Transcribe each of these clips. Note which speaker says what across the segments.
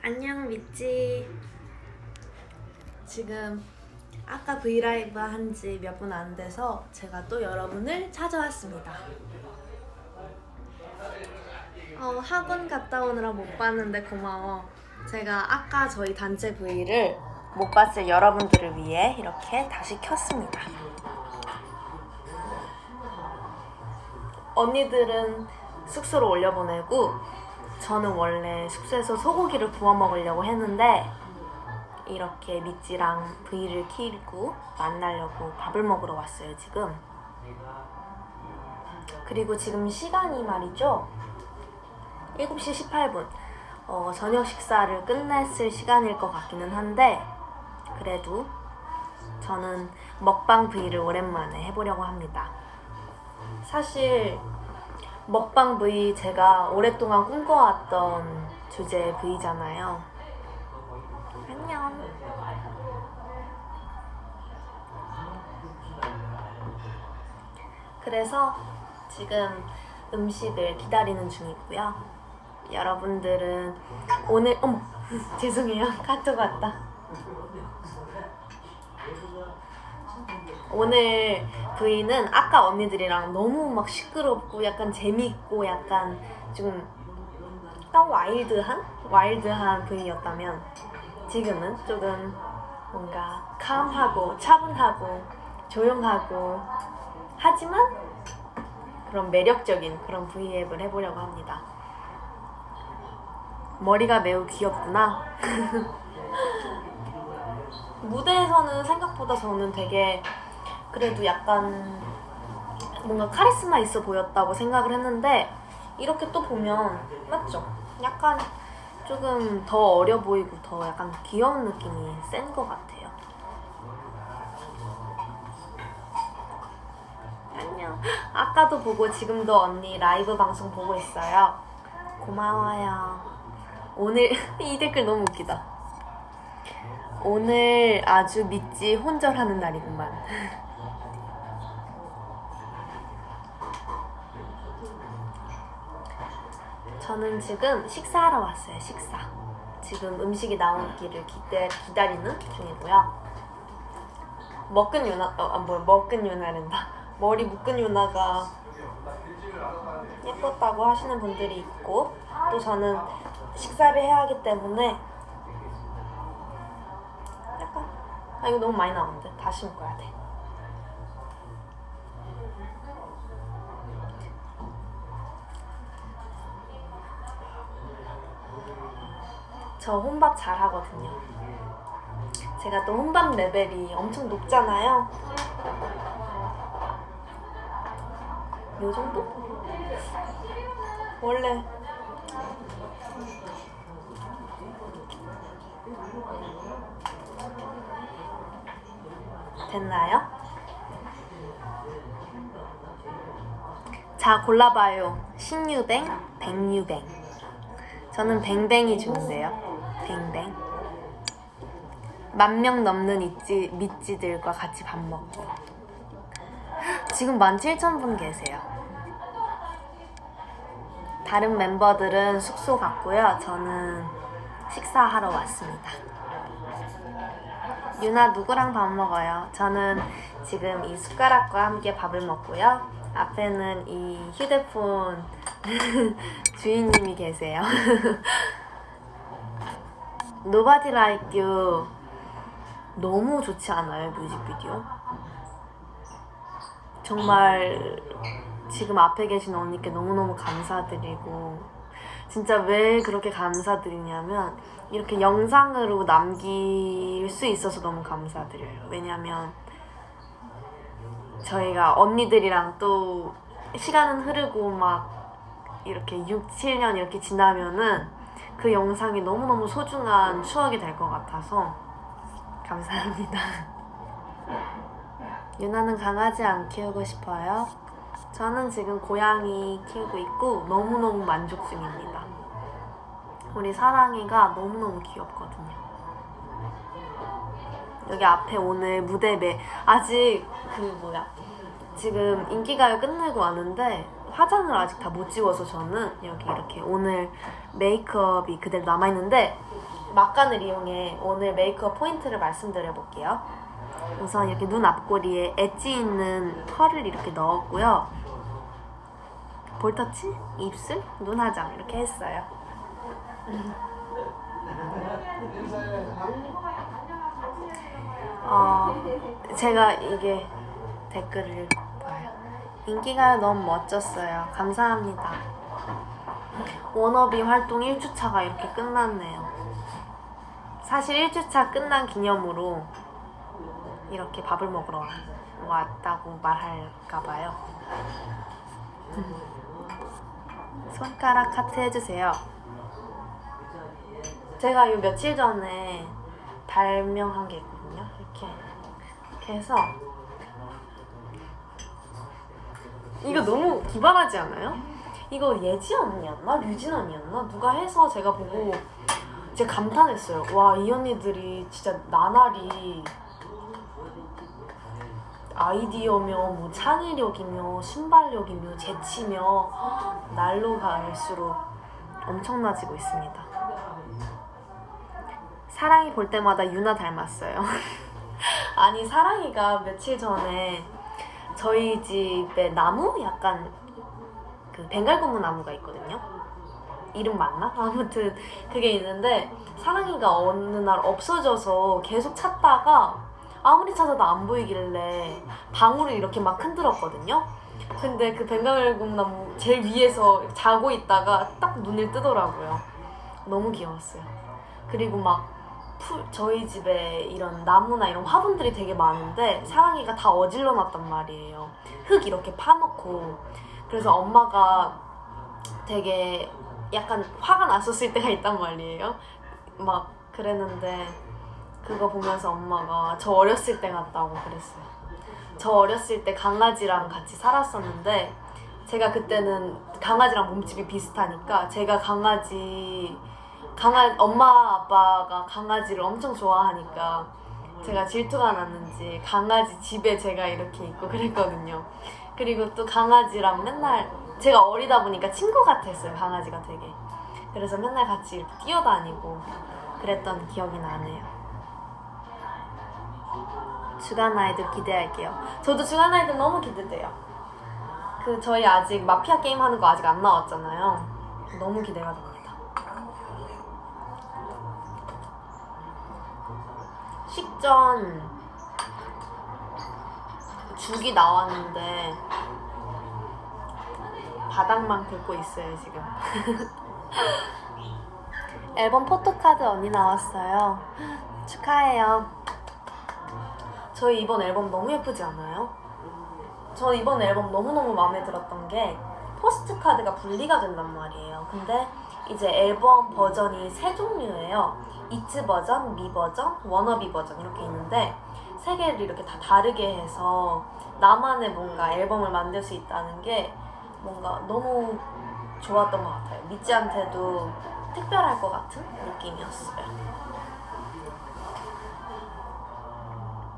Speaker 1: 안녕 미찌. 지금 아까 브이라이브 한 지 몇 분 안 돼서 제가 또 여러분을 찾아왔습니다. 학원 갔다 오느라 못 봤는데 고마워. 제가 아까 저희 단체 브이를 못 봤을 여러분들을 위해 이렇게 다시 켰습니다. 언니들은 숙소로 올려보내고 저는 원래 숙소에서 소고기를 구워 먹으려고 했는데 이렇게 미찌랑 브이를 키고 만나려고 밥을 먹으러 왔어요 지금. 그리고 지금 시간이 말이죠 7시 18분. 저녁 식사를 끝냈을 시간일 것 같기는 한데 그래도 저는 먹방 브이를 오랜만에 해보려고 합니다. 사실 먹방 브이 제가 오랫동안 꿈꿔왔던 주제의 브이잖아요. 안녕. 그래서 지금 음식을 기다리는 중이고요. 여러분들은 오늘 어머 죄송해요. 카톡 왔다. 오늘 브이는 아까 언니들이랑 너무 막 시끄럽고 약간 재밌고 약간 좀 와일드한 브이였다면 지금은 조금 뭔가 캄하고 차분하고 조용하고 하지만 그런 매력적인 그런 브이앱을 해보려고 합니다. 머리가 매우 귀엽구나. 무대에서는 생각보다 저는 되게 그래도 약간 뭔가 카리스마 있어 보였다고 생각을 했는데 이렇게 또 보면 맞죠? 약간 조금 더 어려 보이고 더 약간 귀여운 느낌이 센 것 같아요. 안녕. 아까도 보고 지금도 언니 라이브 방송 보고 있어요. 고마워요. 오늘 이 댓글 너무 웃기다. 오늘 아주 미찌 혼절하는 날이구만. 저는 지금 식사하러 왔어요. 식사. 지금 음식이 나오기를 기다리는 중이고요. 먹은 유나랜다. 머리 묶은 유나가 예뻤다고 하시는 분들이 있고 또 저는 식사를 해야 하기 때문에 약간 이거 너무 많이 나오는데 다시 묶어야 돼. 저 혼밥 잘하거든요. 제가 또 혼밥 레벨이 엄청 높잖아요. 요 정도? 원래 됐나요? 자 골라봐요. 신유뱅, 백유뱅. 저는 뱅뱅이 좋은데요. 뱅뱅. 10,000명 넘는 미찌들과 같이 밥 먹기. 지금 17,000분 계세요. 다른 멤버들은 숙소 갔고요. 저는 식사하러 왔습니다. 유나 누구랑 밥 먹어요? 저는 지금 이 숟가락과 함께 밥을 먹고요. 앞에는 이 휴대폰 주인님이 계세요. Nobody Like You 너무 좋지 않아요? 뮤직비디오? 정말 지금 앞에 계신 언니께 너무너무 감사드리고 진짜 왜 그렇게 감사드리냐면 이렇게 영상으로 남길 수 있어서 너무 감사드려요. 왜냐면 저희가 언니들이랑 또 시간은 흐르고 막 이렇게 6, 7년 이렇게 지나면은 그 영상이 너무너무 소중한 추억이 될 것 같아서 감사합니다. 유나는 강아지 안 키우고 싶어요? 저는 지금 고양이 키우고 있고 너무너무 만족 중입니다. 우리 사랑이가 너무너무 귀엽거든요. 여기 앞에 오늘 아직 지금 인기가요 끝내고 왔는데 화장을 아직 다 못 지워서 저는 여기 이렇게 오늘 메이크업이 그대로 남아있는데 막간을 이용해 오늘 메이크업 포인트를 말씀드려 볼게요. 우선 이렇게 눈 앞꼬리에 엣지 있는 펄을 이렇게 넣었고요. 볼터치, 입술, 눈 화장 이렇게 했어요. 제가 이게 댓글을 봐요. 인기가 너무 멋졌어요. 감사합니다. 워너비 활동 1주차가 이렇게 끝났네요. 사실 1주차 끝난 기념으로 이렇게 밥을 먹으러 왔다고 말할까봐요. 손가락 하트 해주세요. 제가 요 며칠 전에 발명한 게 있거든요. 이렇게 해서 이거 너무 기발하지 않아요? 이거 예지 언니였나? 류진 언니였나? 누가 해서 제가 보고 제가 감탄했어요. 와, 이 언니들이 진짜 나날이 아이디어며 뭐 창의력이며 순발력이며 재치며 날로 갈수록 엄청나지고 있습니다. 사랑이 볼 때마다 유나 닮았어요. 아니, 사랑이가 며칠 전에 저희 집에 나무? 약간 그 벵갈고무 나무가 있거든요. 이름 맞나? 아무튼 그게 있는데 사랑이가 어느 날 없어져서 계속 찾다가 아무리 찾아도 안 보이길래 방울을 이렇게 막 흔들었거든요. 근데 그 벵갈고무 나무 제일 위에서 자고 있다가 딱 눈을 뜨더라고요. 너무 귀여웠어요. 그리고 막 저희 집에 이런 나무나 이런 화분들이 되게 많은데 사랑이가 다 어질러 놨단 말이에요. 흙 이렇게 파놓고. 그래서 엄마가 되게 약간 화가 났었을 때가 있단 말이에요. 막 그랬는데 그거 보면서 엄마가 저 어렸을 때 같다고 그랬어요. 저 어렸을 때 강아지랑 같이 살았었는데 제가 그때는 강아지랑 몸집이 비슷하니까 제가 엄마 아빠가 강아지를 엄청 좋아하니까 제가 질투가 났는지 강아지 집에 제가 이렇게 있고 그랬거든요. 그리고 또 강아지랑 맨날 제가 어리다 보니까 친구 같았어요. 강아지가 되게. 그래서 맨날 같이 이렇게 뛰어다니고 그랬던 기억이 나네요. 주간 아이돌 기대할게요. 저도 주간 아이돌 너무 기대돼요. 저희 아직 마피아 게임 하는 거 아직 안 나왔잖아요. 너무 기대가 됩니다. 식전 죽이 나왔는데 바닥만 긁고 있어요 지금. 앨범 포토카드 언니 나왔어요. 축하해요. 저희 이번 앨범 너무 예쁘지 않아요? 저 이번 앨범 너무너무 마음에 들었던 게 포스트카드가 분리가 된단 말이에요. 근데 이제 앨범 버전이 세 종류예요. 이츠 버전, 미 버전, 워너비 버전 이렇게 있는데 세 개를 이렇게 다 다르게 해서 나만의 뭔가 앨범을 만들 수 있다는 게 뭔가 너무 좋았던 것 같아요. 미찌한테도 특별할 것 같은 느낌이었어요.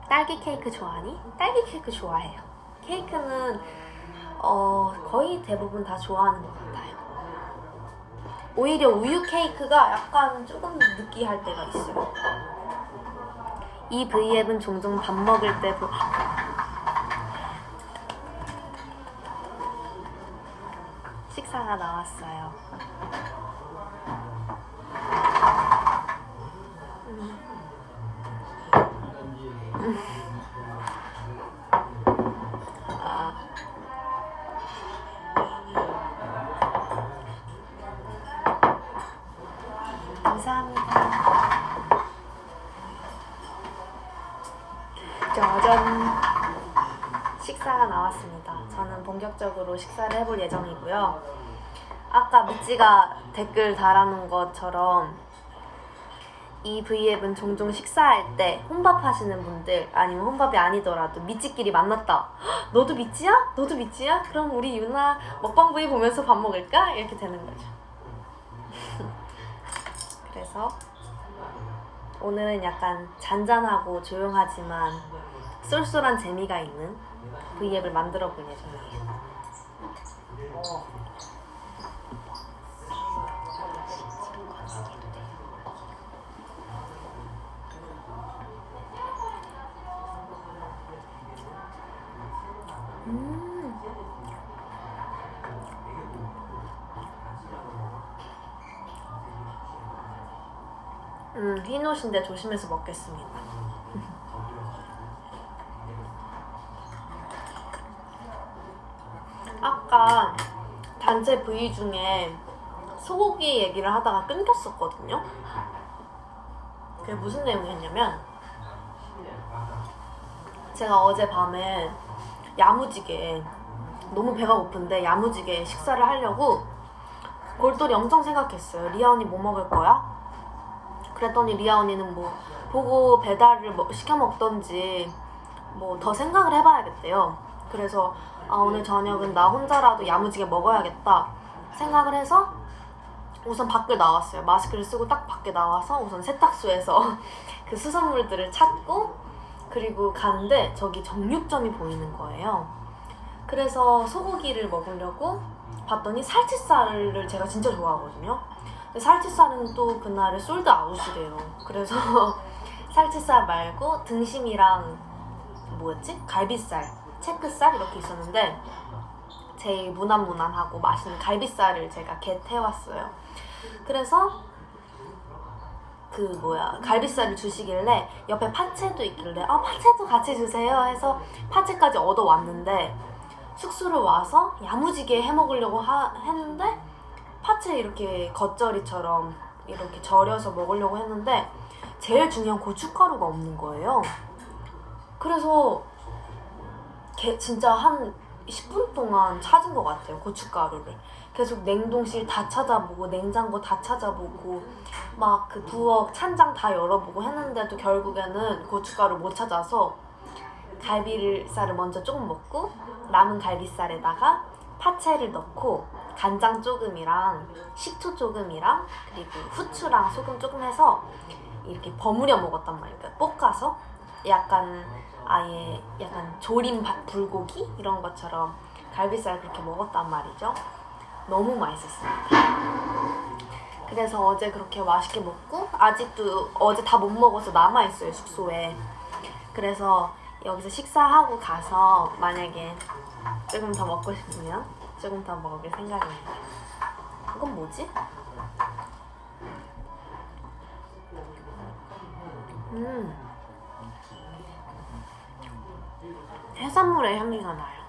Speaker 1: 딸기 케이크 좋아하니? 딸기 케이크 좋아해요. 케이크는 거의 대부분 다 좋아하는 것 같아요. 오히려 우유 케이크가 약간 조금 느끼할 때가 있어요. 이 V앱은 종종 밥 먹을 때 식사가 나왔어요. 감사합니다. 짜잔! 식사가 나왔습니다. 저는 본격적으로 식사를 해볼 예정이고요. 아까 미찌가 댓글 달아놓은 것처럼 이 V앱은 종종 식사할 때 혼밥 하시는 분들 아니면 혼밥이 아니더라도 미찌끼리 만났다. 너도 미찌야? 너도 미찌야? 그럼 우리 유나 먹방 V 보면서 밥 먹을까? 이렇게 되는 거죠. 그래서 오늘은 약간 잔잔하고 조용하지만 쏠쏠한 재미가 있는 V앱을 만들어 볼 예정이에요. 흰옷인데 조심해서 먹겠습니다. 아까 단체 브이 중에 소고기 얘기를 하다가 끊겼었거든요. 그게 무슨 내용이었냐면, 제가 어젯밤에 야무지게, 너무 배가 고픈데 야무지게 식사를 하려고 골똘히 엄청 생각했어요. 리아 언니 뭐 먹을 거야? 그랬더니 리아 언니는 뭐 보고 배달을 시켜 먹던지 뭐 더 생각을 해봐야겠대요. 그래서 오늘 저녁은 나 혼자라도 야무지게 먹어야겠다 생각을 해서 우선 밖을 나왔어요. 마스크를 쓰고 딱 밖에 나와서 우선 세탁소에서 그 수돗물들을 찾고, 그리고 가는데 저기 정육점이 보이는 거예요. 그래서 소고기를 먹으려고 봤더니 살치살을 제가 진짜 좋아하거든요. 근데 살치살은 또 그날에 솔드 아웃이래요. 그래서 살치살 말고 등심이랑 뭐였지? 갈비살, 체크살 이렇게 있었는데 제일 무난무난하고 맛있는 갈비살을 제가 겟해왔어요. 그래서 갈비살을 주시길래 옆에 파채도 있길래 파채도 같이 주세요 해서 파채까지 얻어왔는데, 숙소를 와서 야무지게 해먹으려고 했는데 파채 이렇게 겉절이처럼 이렇게 절여서 먹으려고 했는데 제일 중요한 고춧가루가 없는 거예요. 그래서 진짜 한 10분 동안 찾은 것 같아요, 고춧가루를. 계속 냉동실 다 찾아보고 냉장고 다 찾아보고 막 그 부엌 찬장 다 열어보고 했는데도 결국에는 고춧가루 못 찾아서 갈비살을 먼저 조금 먹고 남은 갈비살에다가 파채를 넣고 간장 조금이랑 식초 조금이랑 그리고 후추랑 소금 조금 해서 이렇게 버무려 먹었단 말이에요. 볶아서 약간 조림 불고기 이런 것처럼 갈비살 그렇게 먹었단 말이죠. 너무 맛있었습니다. 그래서 어제 그렇게 맛있게 먹고 아직도 어제 다 못 먹어서 남아있어요, 숙소에. 그래서 여기서 식사하고 가서 만약에 조금 더 먹고 싶으면 조금 더 먹을 생각입니다. 이건 뭐지? 해산물의 향기가 나요.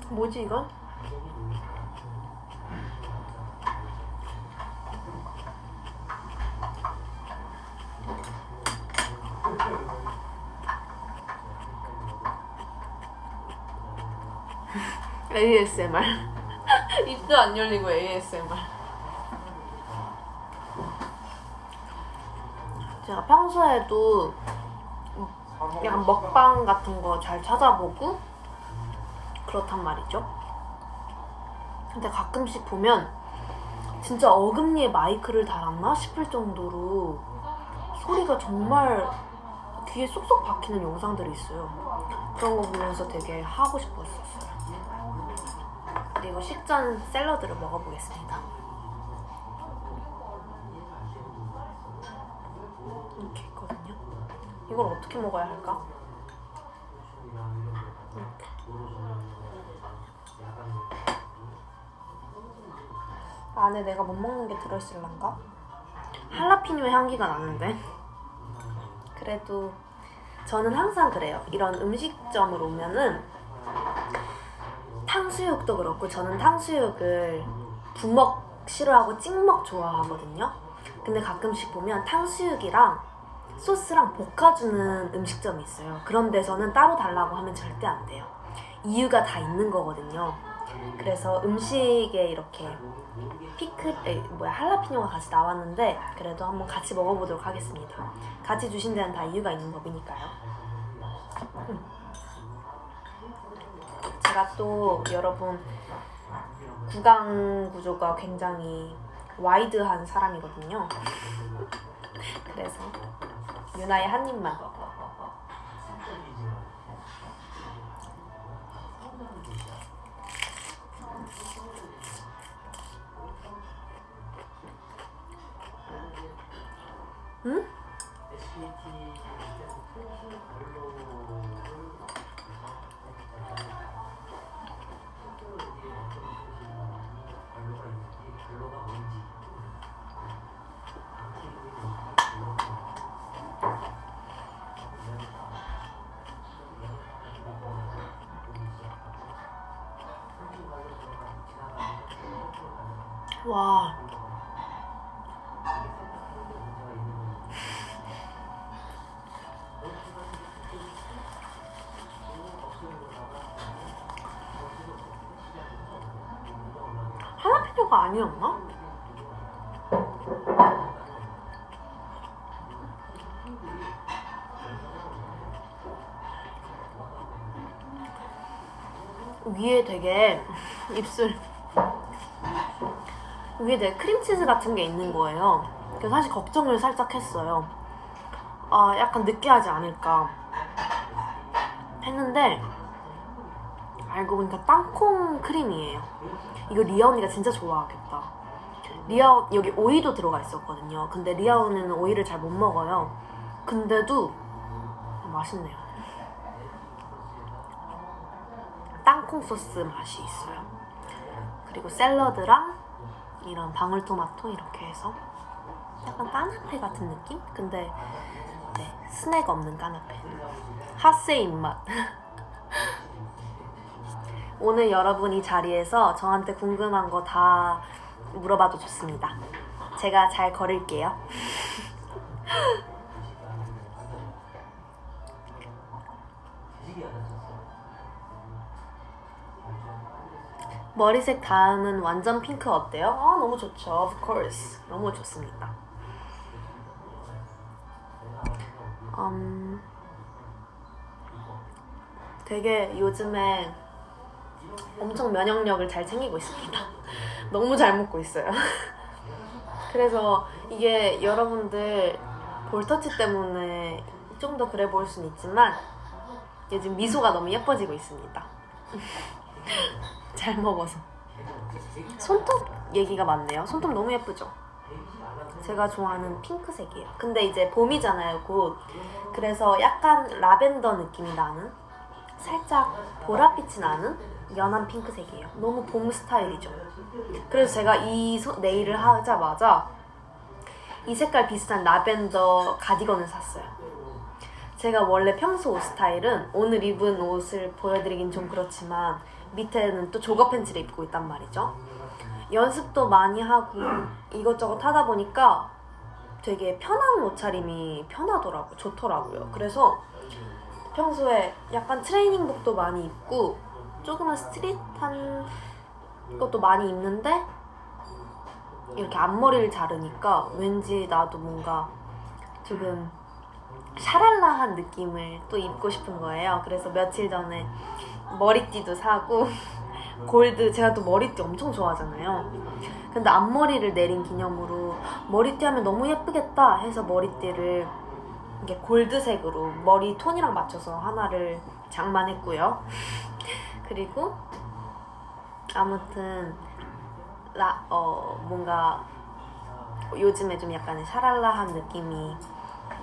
Speaker 1: 뭐지 이건? ASMR. 입도 안 열리고 ASMR. 제가 평소에도 약간 먹방 같은 거 잘 찾아보고 그렇단 말이죠. 근데 가끔씩 보면 진짜 어금니에 마이크를 달았나 싶을 정도로 소리가 정말 귀에 쏙쏙 박히는 영상들이 있어요. 그런 거 보면서 되게 하고 싶었었어요. 그리고 식전 샐러드를 먹어보겠습니다. 이렇게 있거든요. 이걸 어떻게 먹어야 할까? 이렇게. 안에 내가 못 먹는 게 들어있을란가? 할라피뇨 향기가 나는데? 그래도 저는 항상 그래요. 이런 음식점을 오면은 탕수육도 그렇고 저는 탕수육을 부먹 싫어하고 찍먹 좋아하거든요. 근데 가끔씩 보면 탕수육이랑 소스랑 볶아주는 음식점이 있어요. 그런 데서는 따로 달라고 하면 절대 안 돼요. 이유가 다 있는 거거든요. 그래서 음식에 이렇게 할라피뇨가 같이 나왔는데 그래도 한번 같이 먹어보도록 하겠습니다. 같이 주신 데는 다 이유가 있는 법이니까요. 제가 또 여러분 구강 구조가 굉장히 와이드한 사람이거든요. 그래서 유나의 한 입만. 응? 와. 하나피뇨가 아니었나? 위에 되게 입술 위에 되게 크림치즈 같은 게 있는 거예요. 그래서 사실 걱정을 살짝 했어요. 아, 약간 느끼하지 않을까 했는데 알고 보니까 땅콩 크림이에요. 이거 리아 언니가 진짜 좋아하겠다. 리아 여기 오이도 들어가 있었거든요. 근데 리아 언니는 오이를 잘 못 먹어요. 근데도 맛있네요. 땅콩 소스 맛이 있어요. 그리고 샐러드랑 이런 방울토마토 이렇게 해서 약간 까나페 같은 느낌? 근데 네, 스낵 없는 까나페. 핫세 입맛. 오늘 여러분 이 자리에서 저한테 궁금한 거 다 물어봐도 좋습니다. 제가 잘 거릴게요. 머리색 다음은 완전 핑크 어때요? 아, 너무 좋죠. Of course. 너무 좋습니다. 되게 요즘에 엄청 면역력을 잘 챙기고 있습니다. 너무 잘 먹고 있어요. 그래서 이게 여러분들 볼터치 때문에 좀 더 그래 보일 수는 있지만 요즘 미소가 너무 예뻐지고 있습니다. 잘 먹어서. 손톱 얘기가 많네요. 손톱 너무 예쁘죠? 제가 좋아하는 핑크색이에요. 근데 이제 봄이잖아요, 곧. 그래서 약간 라벤더 느낌이 나는, 살짝 보랏빛이 나는 연한 핑크색이에요. 너무 봄 스타일이죠. 그래서 제가 이 네일을 하자마자 이 색깔 비슷한 라벤더 가디건을 샀어요. 제가 원래 평소 옷 스타일은 오늘 입은 옷을 보여드리긴 좀 그렇지만 밑에는 또 조거 팬츠를 입고 있단 말이죠. 연습도 많이 하고 이것저것 하다 보니까 되게 편한 옷차림이 편하더라고요. 좋더라고요. 그래서 평소에 약간 트레이닝복도 많이 입고 조금은 스트릿한 것도 많이 입는데 이렇게 앞머리를 자르니까 왠지 나도 뭔가 조금 샤랄라한 느낌을 또 입고 싶은 거예요. 그래서 며칠 전에 머리띠도 사고 골드, 제가 또 머리띠 엄청 좋아하잖아요. 근데 앞머리를 내린 기념으로 머리띠 하면 너무 예쁘겠다 해서 머리띠를 이게 골드색으로 머리 톤이랑 맞춰서 하나를 장만했고요. 그리고 아무튼 뭔가 요즘에 좀 약간 샤랄라한 느낌이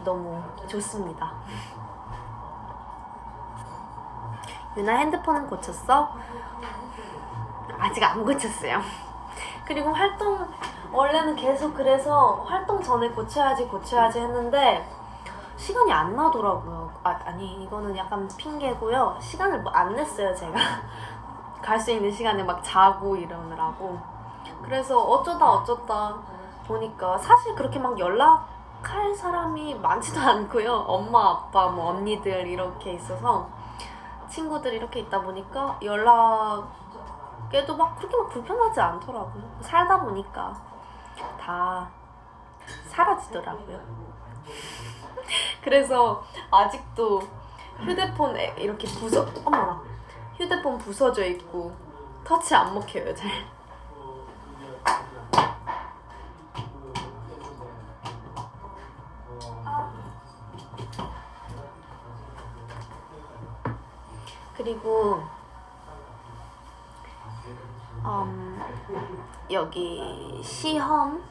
Speaker 1: 너무 좋습니다. 유나 핸드폰은 고쳤어? 아직 안 고쳤어요. 그리고 원래는 계속 그래서 활동 전에 고쳐야지 했는데 시간이 안 나더라고요. 아니 이거는 약간 핑계고요. 시간을 안 냈어요, 제가. 갈 수 있는 시간에 막 자고 이러느라고. 그래서 어쩌다 보니까 사실 그렇게 막 연락할 사람이 많지도 않고요. 엄마, 아빠, 뭐 언니들 이렇게 있어서 친구들 이렇게 있다 보니까 연락에도 막 그렇게 막 불편하지 않더라고요. 살다 보니까 다 사라지더라고요. 그래서 아직도 휴대폰 이렇게 어머나, 휴대폰 부서져 있고 터치 안 먹혀요, 잘. 그리고 여기 시험?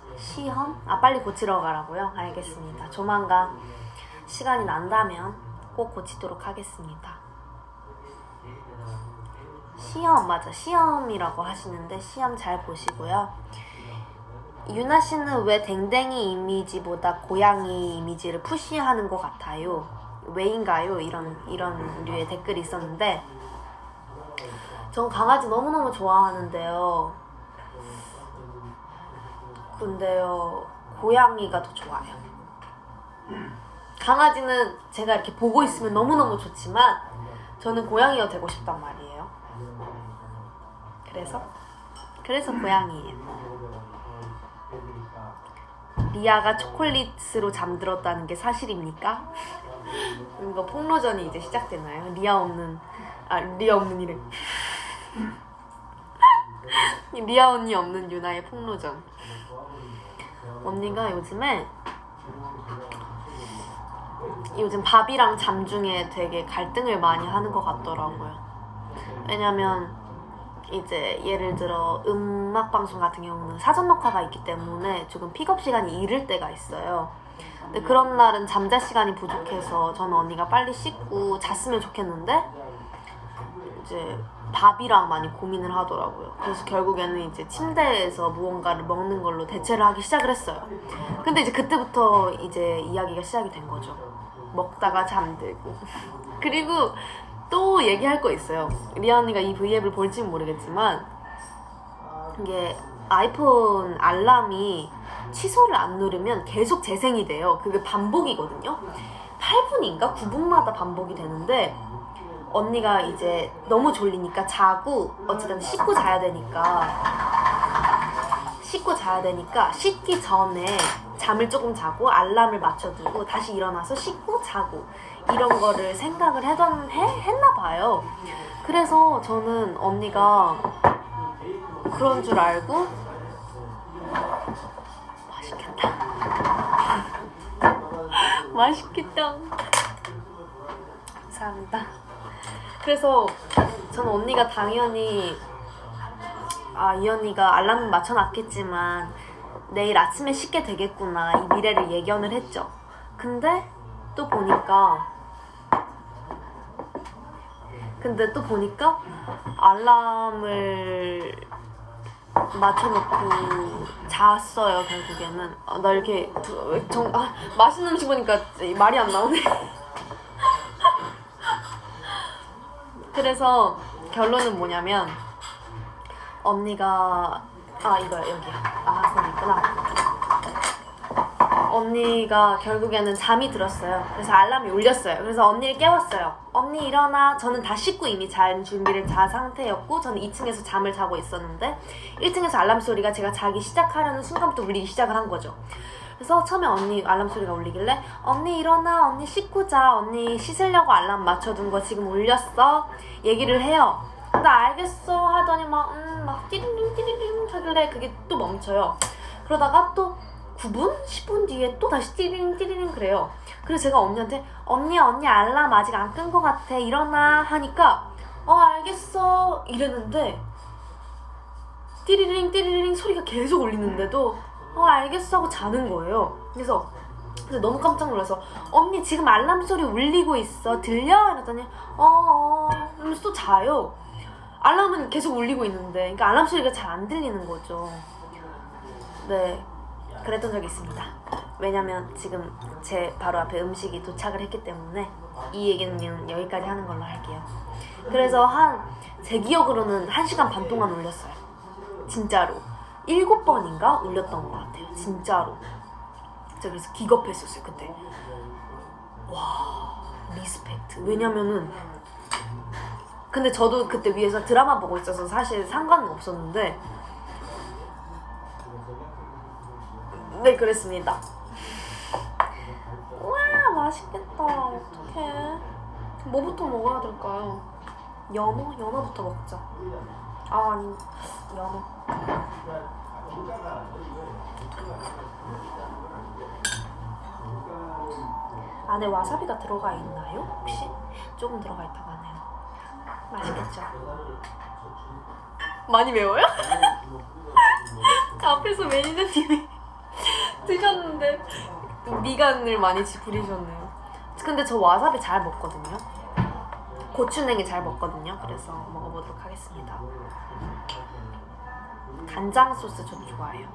Speaker 1: 아 빨리 고치러 가라고요? 알겠습니다. 조만간 시간이 난다면 꼭 고치도록 하겠습니다. 시험 맞아, 시험이라고 하시는데 시험 잘 보시고요. 유나 씨는 왜 댕댕이 이미지보다 고양이 이미지를 푸시하는 것 같아요? 왜인가요? 이런 류의 댓글이 있었는데 전 강아지 너무너무 좋아하는데요. 근데요, 고양이가 더 좋아요. 강아지는 제가 이렇게 보고 있으면 너무너무 좋지만 저는 고양이가 되고 싶단 말이에요. 그래서 고양이에요. 리아가 초콜릿으로 잠들었다는 게 사실입니까? 이거 폭로전이 이제 시작되나요? 리아 없는 이래. 리아 언니 없는 유나의 폭로전. 언니가 요즘 밥이랑 잠 중에 되게 갈등을 많이 하는 것 같더라고요. 왜냐면 이제 예를 들어 음악방송 같은 경우는 사전 녹화가 있기 때문에 조금 픽업 시간이 이를 때가 있어요. 근데 그런 날은 잠잘 시간이 부족해서 저는 언니가 빨리 씻고 잤으면 좋겠는데 이제 밥이랑 많이 고민을 하더라고요. 그래서 결국에는 이제 침대에서 무언가를 먹는 걸로 대체를 하기 시작을 했어요. 근데 이제 그때부터 이제 이야기가 시작이 된 거죠. 먹다가 잠들고. 그리고 또 얘기할 거 있어요. 리아 언니가 이 V앱을 볼지는 모르겠지만 이게 아이폰 알람이 취소를 안 누르면 계속 재생이 돼요. 그게 반복이거든요. 8분인가 9분마다 반복이 되는데 언니가 이제 너무 졸리니까 자고 어쨌든 씻고 자야 되니까 씻기 전에 잠을 조금 자고 알람을 맞춰두고 다시 일어나서 씻고 자고 이런 거를 생각을 했나 봐요. 그래서 저는 언니가 그런 줄 알고 맛있겠다. 감사합니다. 그래서 저는 언니가 당연히 이 언니가 알람을 맞춰놨겠지만 내일 아침에 씻게 되겠구나 이 미래를 예견을 했죠. 근데 또 보니까 알람을 맞춰놓고 잤어요. 결국에는 나 이렇게 맛있는 음식 보니까 말이 안 나오네. 그래서 결론은 뭐냐면 언니가 이거야 여기야. 거기 있구나. 언니가 결국에는 잠이 들었어요. 그래서 알람이 울렸어요. 그래서 언니를 깨웠어요. 언니 일어나. 저는 다 씻고 이미 잘 준비를 다 상태였고 저는 2층에서 잠을 자고 있었는데 1층에서 알람 소리가 제가 자기 시작하려는 순간부터 울리기 시작을 한 거죠. 그래서 처음에 언니 알람 소리가 울리길래 언니 일어나. 언니 씻고 자. 언니 씻으려고 알람 맞춰둔 거 지금 울렸어. 얘기를 해요. 나 알겠어 하더니 막 띠링 띠링 하길래 그게 또 멈춰요. 그러다가 또 9분? 10분 뒤에 또 다시 띠링 띠링 그래요. 그래서 제가 언니한테 언니 알람 아직 안 끈 거 같아. 일어나 하니까 알겠어 이랬는데 띠리링 띠리링 소리가 계속 울리는데도 알겠어 하고 자는 거예요. 그래서 너무 깜짝 놀라서 언니 지금 알람 소리 울리고 있어. 들려? 이랬더니 이러면서 또 자요. 알람은 계속 울리고 있는데 그러니까 알람 소리가 잘 안 들리는 거죠. 네, 그랬던 적이 있습니다. 왜냐면 지금 제 바로 앞에 음식이 도착을 했기 때문에 이 얘기는 여기까지 하는 걸로 할게요. 그래서 제 기억으로는 1시간 반 동안 울렸어요. 진짜로 7번인가 울렸던 것 같아요. 진짜로. 제가 그래서 기겁했었어요 그때. 와, 리스펙트. 왜냐면은 근데 저도 그때 위에서 드라마 보고 있어서 사실 상관은 없었는데 네, 그랬습니다. 와, 맛있겠다. 어떡해. 뭐부터 먹어야 될까요? 연어부터 먹자. 아니, 연어. 안에 와사비가 들어가 있나요? 혹시? 조금 들어가 있다고 하네요. 맛있겠죠? 많이 매워요? 앞에서 매니저님이 드셨는데 미간을 많이 찌푸리셨네요. 근데 저 와사비 잘 먹거든요. 고추냉이 잘 먹거든요. 그래서 먹어보도록 하겠습니다. 간장 소스 저 좋아해요.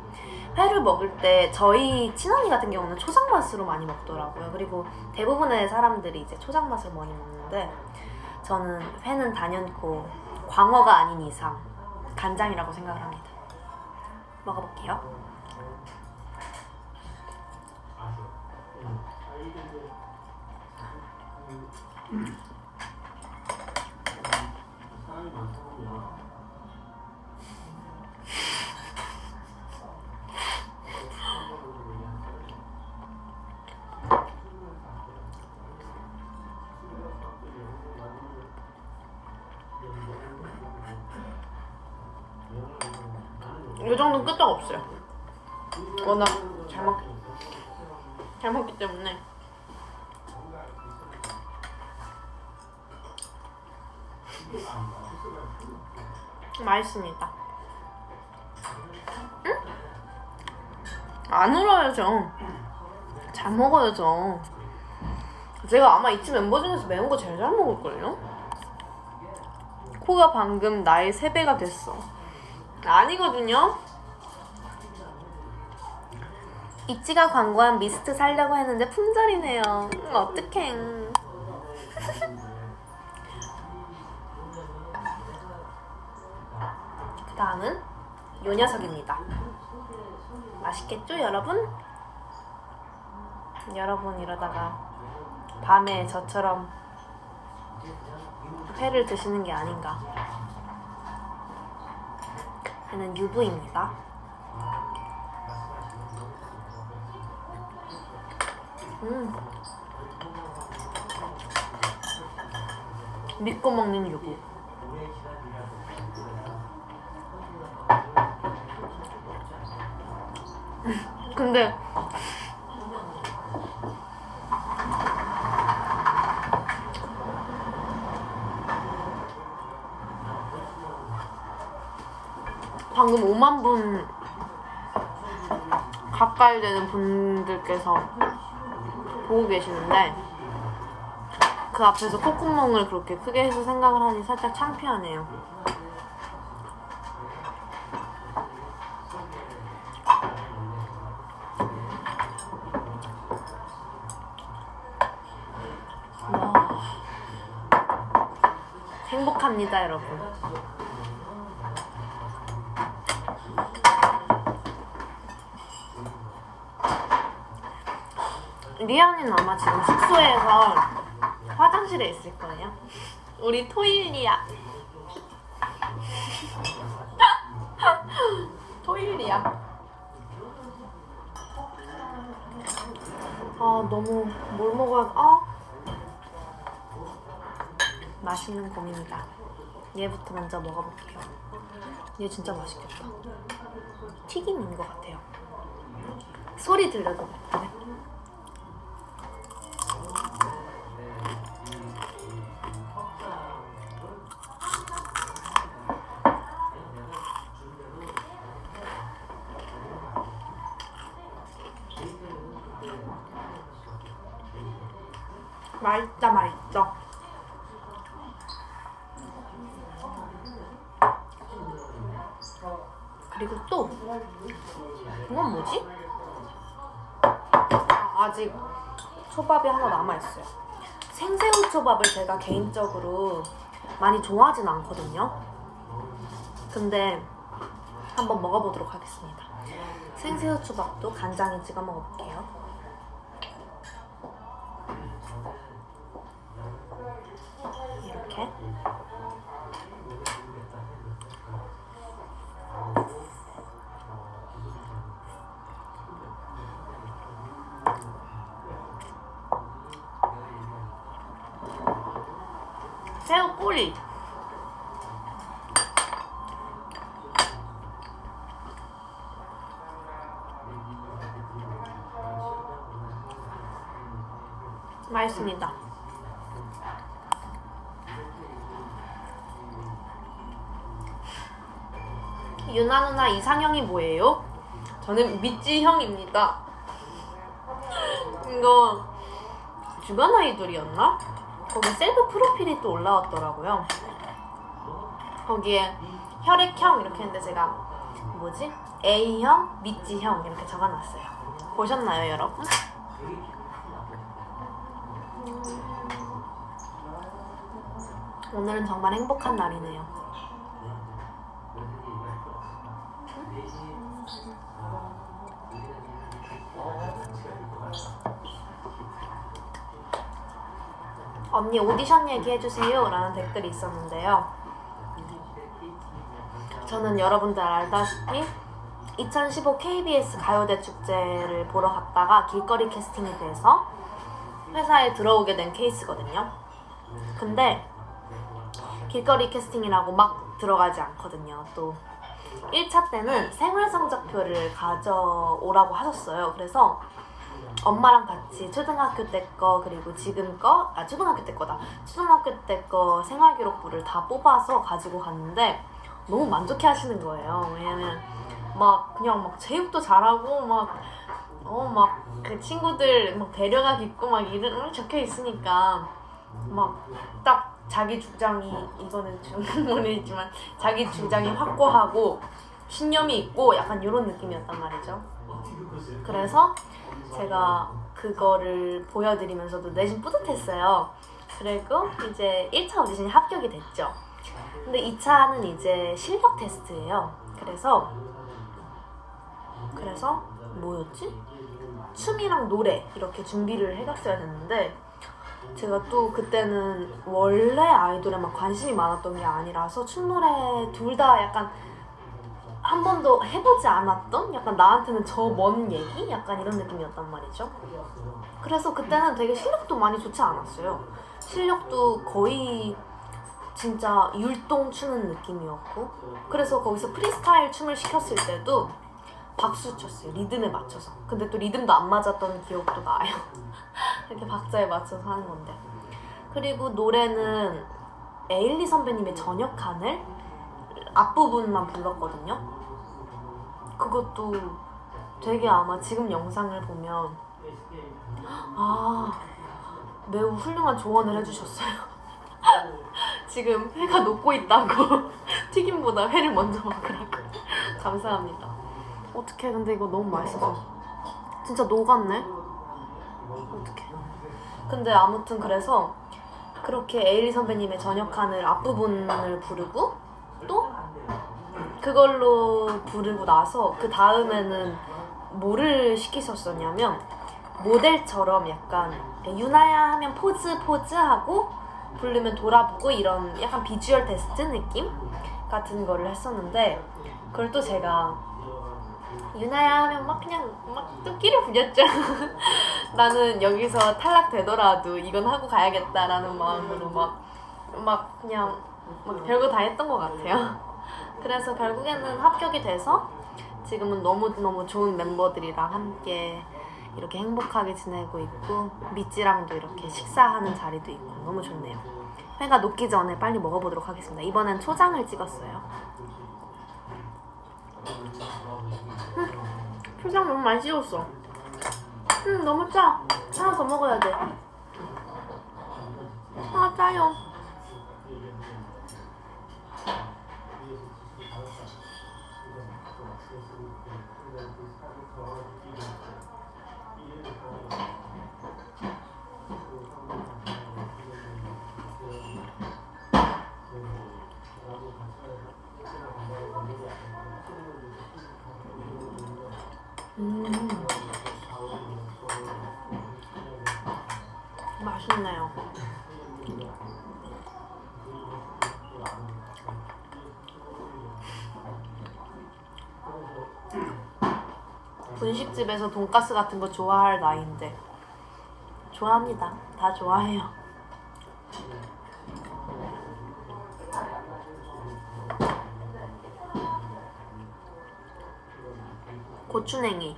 Speaker 1: 회를 먹을 때 저희 친언니 같은 경우는 초장 맛으로 많이 먹더라고요. 그리고 대부분의 사람들이 이제 초장 맛을 많이 먹는데 저는 회는 단연코 광어가 아닌 이상 간장이라고 생각을 합니다. 먹어볼게요. 이 정도는 끄떡 없어요. 워낙 잘 먹기 때문에. 맛있습니다. 응? 안 울어야죠. 잘 먹어야죠. 제가 아마 이쯤 멤버 중에서 매운 거 제일 잘 먹을걸요? 코가 방금 나의 3배가 됐어. 아니거든요? 이치가 광고한 미스트 사려고 했는데 품절이네요. 어떡해. 그 다음은 요 녀석입니다. 맛있겠죠, 여러분? 여러분 이러다가 밤에 저처럼 회를 드시는 게 아닌가. 얘는 유부입니다. 믿고 먹는 유부. 근데 방금 5만 분 가까이 되는 분들께서 보고 계시는데 그 앞에서 콧구멍을 그렇게 크게 해서 생각을 하니 살짝 창피하네요. 와, 행복합니다, 여러분. 리아는 아마 지금 숙소에서 화장실에 있을 거예요. 우리 토일리아. 토일리아. 아, 너무 뭘 먹어야 맛있는 곰입니다. 얘부터 먼저 먹어볼게요. 얘 진짜 맛있겠다. 튀김인 것 같아요. 소리 들려도 같은데. 맛있다. 그리고 또 이건 뭐지? 아직 초밥이 하나 남아있어요. 생새우 초밥을 제가 개인적으로 많이 좋아하진 않거든요. 근데 한번 먹어보도록 하겠습니다. 생새우 초밥도 간장에 찍어 먹어볼게요. 이렇게 새우 꼬리 맛있습니다. 유나 누나 이상형이 뭐예요? 저는 미찌형입니다. 이거 주간 아이돌이었나? 거기 셀프 프로필이 또 올라왔더라고요. 거기에 혈액형 이렇게 했는데 제가 뭐지? A형, 미찌형 이렇게 적어놨어요. 보셨나요, 여러분? 오늘은 정말 행복한 날이네요. 언니 오디션 얘기해주세요 라는 댓글이 있었는데요. 저는 여러분들 알다시피 2015 KBS 가요대 축제를 보러 갔다가 길거리 캐스팅이 돼서 회사에 들어오게 된 케이스거든요. 근데 길거리 캐스팅이라고 막 들어가지 않거든요. 또 1차 때는 생활성적표를 가져오라고 하셨어요. 그래서 엄마랑 같이 초등학교 때 거 그리고 지금 거, 초등학교 때 거다. 초등학교 때 거 생활기록부를 다 뽑아서 가지고 갔는데 너무 만족해 하시는 거예요. 왜냐면 막 그냥 막 제육도 잘하고 막 그 친구들 막 배려가 깊고 막 이런 적혀 있으니까 막 딱 자기 주장이 이거는 모르겠지만 자기 주장이 확고하고 신념이 있고 약간 이런 느낌이었단 말이죠. 그래서 제가 그거를 보여드리면서도 내심 뿌듯했어요. 그리고 이제 1차 오디션이 합격이 됐죠. 근데 2차는 이제 실력 테스트예요. 그래서 뭐였지? 춤이랑 노래 이렇게 준비를 해갔어야 됐는데 제가 또 그때는 원래 아이돌에만 관심이 많았던 게 아니라서 춤, 노래 둘 다 약간 한 번도 해보지 않았던 약간 나한테는 저 먼 얘기? 약간 이런 느낌이었단 말이죠. 그래서 그때는 되게 실력도 많이 좋지 않았어요. 실력도 거의 진짜 율동 추는 느낌이었고 그래서 거기서 프리스타일 춤을 시켰을 때도 박수 쳤어요. 리듬에 맞춰서. 근데 또 리듬도 안 맞았던 기억도 나요. 이렇게 박자에 맞춰서 하는 건데. 그리고 노래는 에일리 선배님의 저녁 하늘 앞부분만 불렀거든요. 그것도 되게 아마 지금 영상을 보면 매우 훌륭한 조언을 해주셨어요. 지금 회가 녹고 있다고 튀김보다 회를 먼저 먹으라고. 감사합니다. 어떡해, 근데 이거 너무 맛있어. 진짜 녹았네. 어떡해. 근데 아무튼 그래서 그렇게 에일리 선배님의 저녁 하늘 앞부분을 부르고 또 그걸로 부르고 나서 그 다음에는 뭐를 시키셨었냐면 모델처럼 약간 유나야 하면 포즈 하고 부르면 돌아보고 이런 약간 비주얼 테스트 느낌 같은 거를 했었는데 그걸 또 제가 유나야 하면 막 그냥 막 뚝끼를 부렸죠. 나는 여기서 탈락되더라도 이건 하고 가야겠다라는 마음으로 막 그냥 막 별거 다 했던 것 같아요. 그래서 결국에는 합격이 돼서 지금은 너무너무 좋은 멤버들이랑 함께 이렇게 행복하게 지내고 있고 미찌랑도 이렇게 식사하는 자리도 있고 너무 좋네요. 회가 녹기 전에 빨리 먹어보도록 하겠습니다. 이번엔 초장을 찍었어요. 초장 너무 많이 찍었어. 너무 짜. 하나 더 먹어야 돼. 짜요. 맛있네요. 분식집에서 돈가스 같은 거 좋아할 나이인데 좋아합니다. 다 좋아해요. 고추냉이.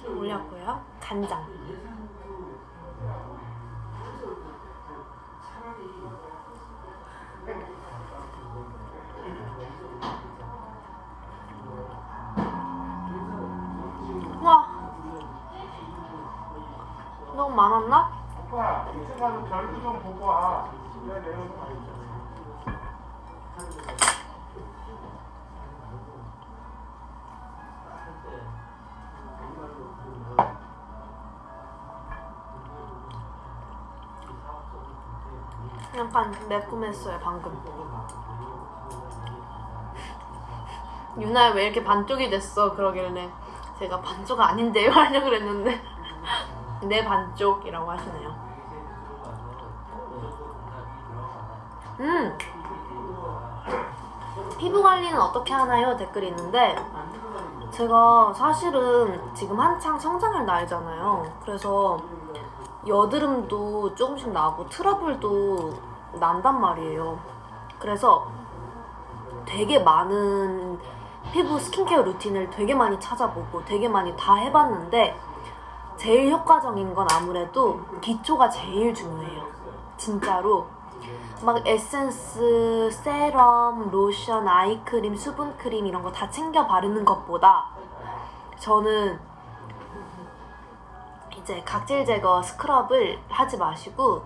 Speaker 1: 올렸고요. 간장. 와, 너무 많았나?
Speaker 2: 오빠, 이제 가서 별도 좀 보고 와. 내가 내려서 가겠어.
Speaker 1: 약간 매콤했어요 방금. 유나야 왜 이렇게 반쪽이 됐어? 그러길래 제가 반쪽 아닌데요? 하려고 그랬는데 내 반쪽이라고 하시네요. 피부 관리는 어떻게 하나요? 댓글이 있는데 제가 사실은 지금 한창 성장할 나이잖아요. 그래서 여드름도 조금씩 나고 트러블도 난단 말이에요. 그래서 되게 많은 피부 스킨케어 루틴을 되게 많이 찾아보고 되게 많이 다 해봤는데 제일 효과적인 건 아무래도 기초가 제일 중요해요. 진짜로 막 에센스, 세럼, 로션, 아이크림, 수분크림 이런 거 다 챙겨 바르는 것보다 저는 이제 각질 제거 스크럽을 하지 마시고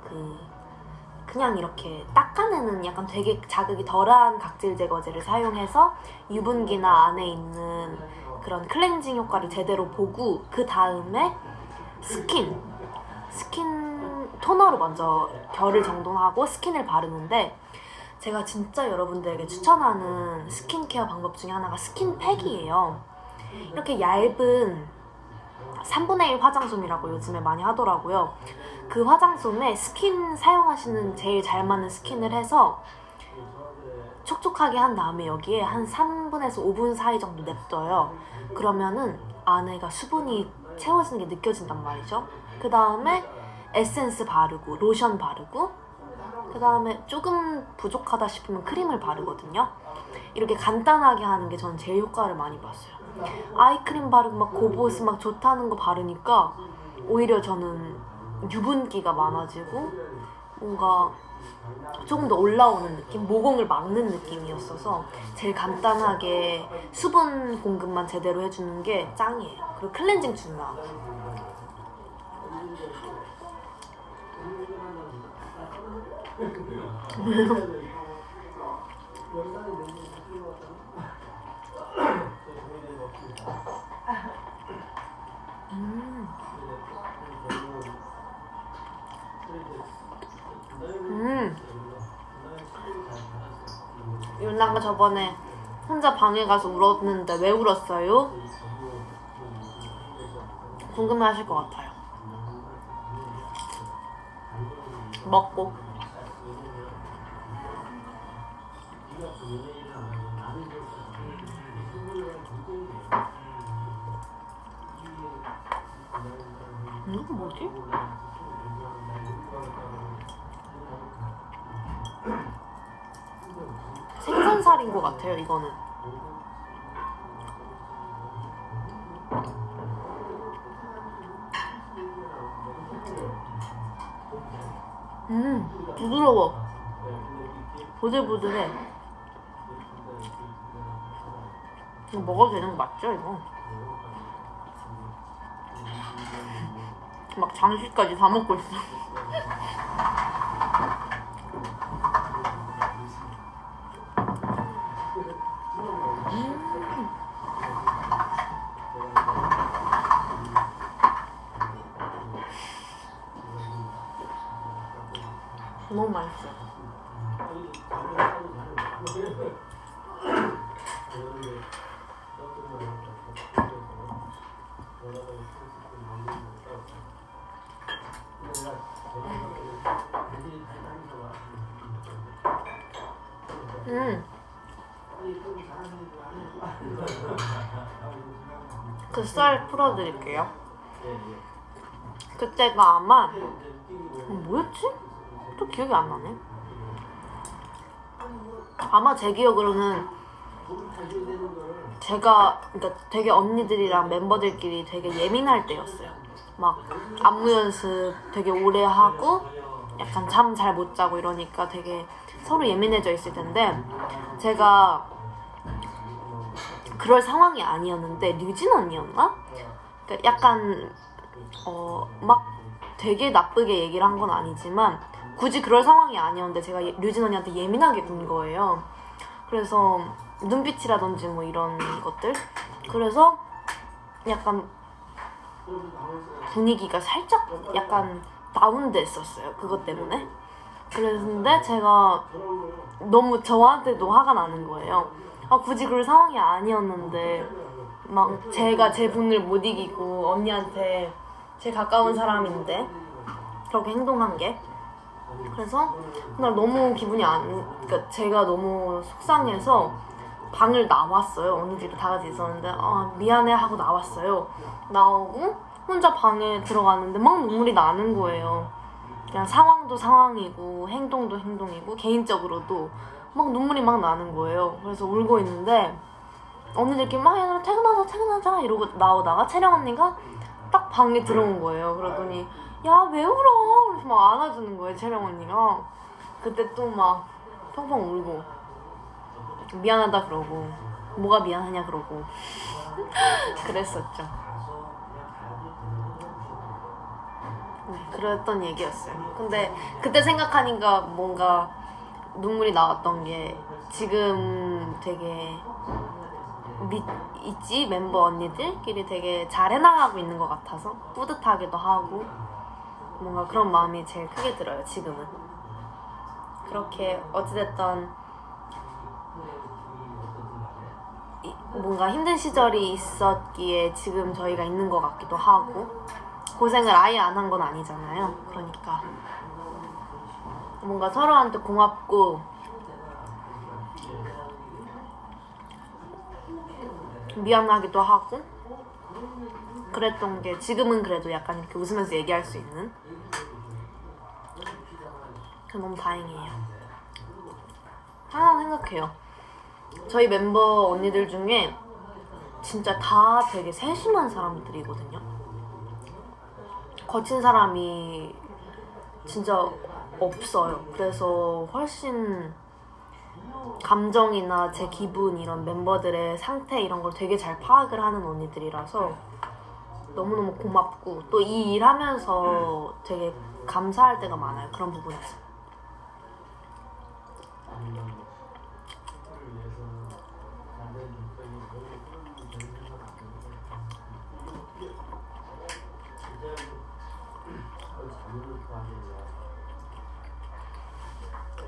Speaker 1: 그냥 이렇게 닦아내는 약간 되게 자극이 덜한 각질 제거제를 사용해서 유분기나 안에 있는 그런 클렌징 효과를 제대로 보고 그 다음에 스킨 토너로 먼저 결을 정돈하고 스킨을 바르는데 제가 진짜 여러분들에게 추천하는 스킨케어 방법 중에 하나가 스킨팩이에요. 이렇게 얇은 3분의 1 화장솜이라고 요즘에 많이 하더라고요. 그 화장솜에 스킨 사용하시는 제일 잘 맞는 스킨을 해서 촉촉하게 한 다음에 여기에 한 3분에서 5분 사이 정도 냅둬요. 그러면은 안에가 수분이 채워지는 게 느껴진단 말이죠. 그 다음에 에센스 바르고 로션 바르고 그 다음에 조금 부족하다 싶으면 크림을 바르거든요. 이렇게 간단하게 하는 게 저는 제일 효과를 많이 봤어요. 아이크림 바르고 막 고보스 막 좋다는 거 바르니까 오히려 저는 유분기가 많아지고 뭔가 조금 더 올라오는 느낌? 모공을 막는 느낌이었어서 제일 간단하게 수분 공급만 제대로 해주는 게 짱이에요. 그리고 클렌징 중요하고. 유나가 저번에 혼자 방에 가서 울었는데 왜 울었어요? 궁금해하실 것 같아요. 먹고 이건 뭐지? 생선살인 것 같아요, 이거는. 부드러워. 보들보들해. 이거 먹어도 되는 거 맞죠, 이거? 막 장식까지 다 먹고 있어. 너무 맛있어. 그 썰 풀어드릴게요. 그때가 아마 뭐였지? 또 기억이 안 나네. 아마 제 기억으로는 제가 그러니까 되게 언니들이랑 멤버들끼리 되게 예민할 때였어요. 막 안무 연습 되게 오래 하고 약간 잠 잘 못 자고 이러니까 되게 서로 예민해져 있을 텐데 제가 그럴 상황이 아니었는데 류진 언니였나? 그러니까 약간 막 되게 나쁘게 얘기를 한 건 아니지만 굳이 그럴 상황이 아니었는데 제가 류진 언니한테 예민하게 군 거예요. 그래서 눈빛이라든지 뭐 이런 것들 그래서 약간 분위기가 살짝 약간 다운됐었어요. 그것 때문에. 그랬는데 제가 너무 저한테도 화가 나는 거예요. 굳이 그럴 상황이 아니었는데 막 제가 제 분을 못 이기고 언니한테 제일 가까운 사람인데 그렇게 행동한 게 그래서 그날 너무 기분이 그러니까 제가 너무 속상해서 방을 나왔어요. 언니들이 다 같이 있었는데 미안해 하고 나왔어요. 나오고 혼자 방에 들어갔는데 막 눈물이 나는 거예요. 그냥 상황도 상황이고 행동도 행동이고 개인적으로도 막 눈물이 막 나는 거예요. 그래서 울고 있는데 언니들끼리 막 야, 퇴근하자 이러고 나오다가 채령 언니가 딱 방에 들어온 거예요. 그러더니 야 왜 울어? 그래서 막 안아주는 거예요. 채령 언니가. 그때 또 막 펑펑 울고 미안하다 그러고 뭐가 미안하냐 그러고 그랬었죠. 네, 그랬던 얘기였어요. 근데 그때 생각하니까 뭔가 눈물이 나왔던 게 지금 되게 있지 멤버 언니들끼리 되게 잘 해나가고 있는 것 같아서 뿌듯하기도 하고 뭔가 그런 마음이 제일 크게 들어요. 지금은 그렇게 어찌됐든 뭔가 힘든 시절이 있었기에 지금 저희가 있는 것 같기도 하고 고생을 아예 안 한 건 아니잖아요. 그러니까 뭔가 서로한테 고맙고 미안하기도 하고 그랬던 게 지금은 그래도 약간 이렇게 웃으면서 얘기할 수 있는 너무 다행이에요. 하나 생각해요. 저희 멤버 언니들 중에 진짜 다 되게 세심한 사람들이거든요. 거친 사람이 진짜 없어요. 그래서 훨씬 감정이나 제 기분 이런 멤버들의 상태 이런 걸 되게 잘 파악을 하는 언니들이라서 너무너무 고맙고 또 이 일 하면서 되게 감사할 때가 많아요. 그런 부분에서.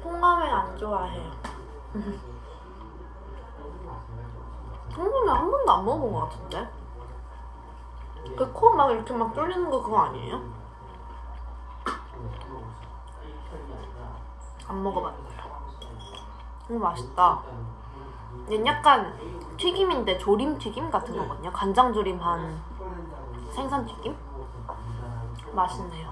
Speaker 1: 홍감을 안 좋아해요. 홍감을 한 번도 안 먹어본 것 같은데? 그 코 막 이렇게 막 뚫리는 거 그거 아니에요? 안 먹어봤어요. 맛있다. 얘는 약간 튀김인데 조림튀김 같은 거거든요. 간장조림한 생선튀김? 맛있네요.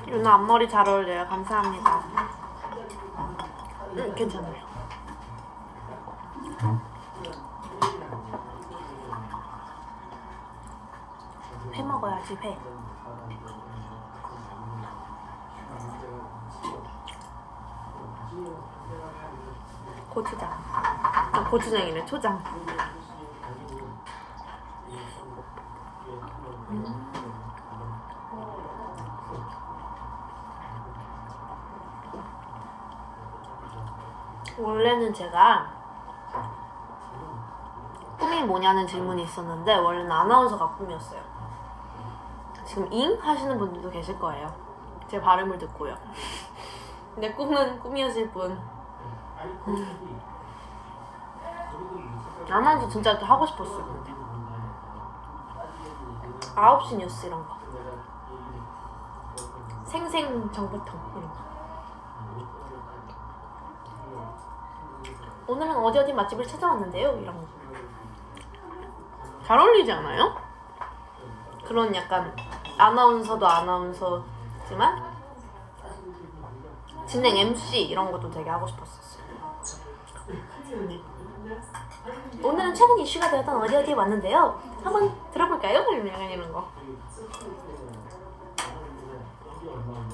Speaker 1: 유나 앞머리 잘 어울려요. 감사합니다. 괜찮아요. 회 먹어야지, 회. 고추장. 고추장이네, 초장. 원래는 제가 꿈이 뭐냐는 질문이 있었는데 원래는 아나운서가 꿈이었어요. 지금 잉? 하시는 분들도 계실 거예요. 제 발음을 듣고요. 내 꿈은 꿈이었을 뿐. 아나운서 진짜 하고 싶었어요. 근데 9시 뉴스 이런 거. 생생 정보통 이런 거. 오늘은 어디 어디 맛집을 찾아왔는데요. 이런 거. 잘 어울리지 않아요? 그런 약간 아나운서도 아나운서지만 진행 MC 이런 것도 되게 하고 싶었었어요. 오늘은 최근 이슈가 되었던 어디 어디에 왔는데요. 한번 들어볼까요? 약간 이런 거.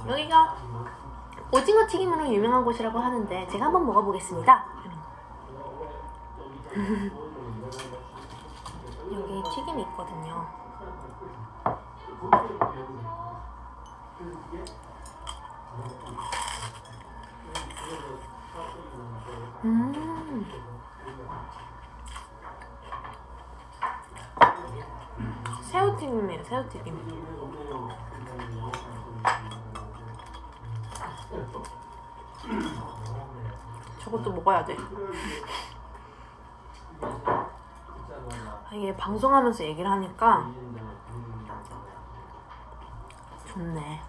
Speaker 1: 여기가 오징어 튀김으로 유명한 곳이라고 하는데 제가 한번 먹어보겠습니다. 여기 튀김이 있거든요. 새우튀김이에요, 새우튀김. 저것도 먹어야 돼. 이게 방송하면서 얘기를 하니까 좋네.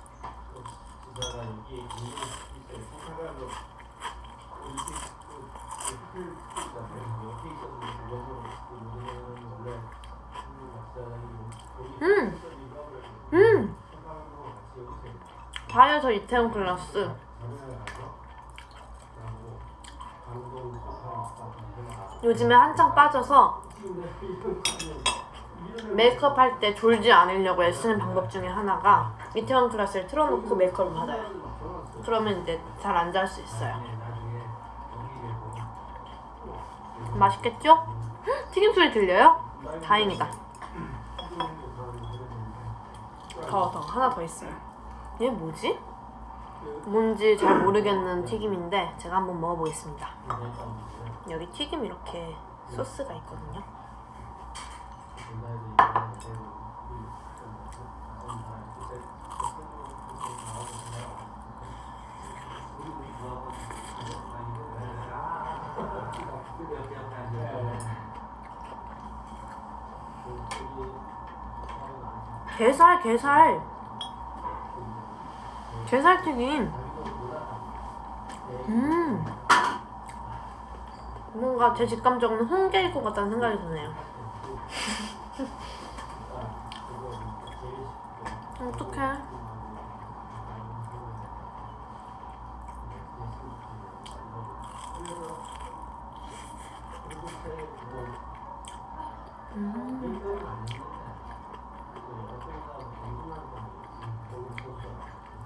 Speaker 1: 다이어서 이태원 클래스. 요즘에 한창 빠져서 메이크업 할 때 졸지 않으려고 애쓰는 방법 중에 하나가 이태원 클래스를 틀어놓고 메이크업을 받아요. 그러면 이제 잘 안 잘 수 있어요. 맛있겠죠? 튀김 소리 들려요? 다행이다. 더 하나 더 있어요. 얘 뭐지? 뭔지 잘 모르겠는 튀김인데 제가 한번 먹어보겠습니다. 여기 튀김 이렇게 소스가 있거든요. 게살튀김. 뭔가 제 직감적으로는 홍게일 것 같다는 생각이 드네요. 어떡해.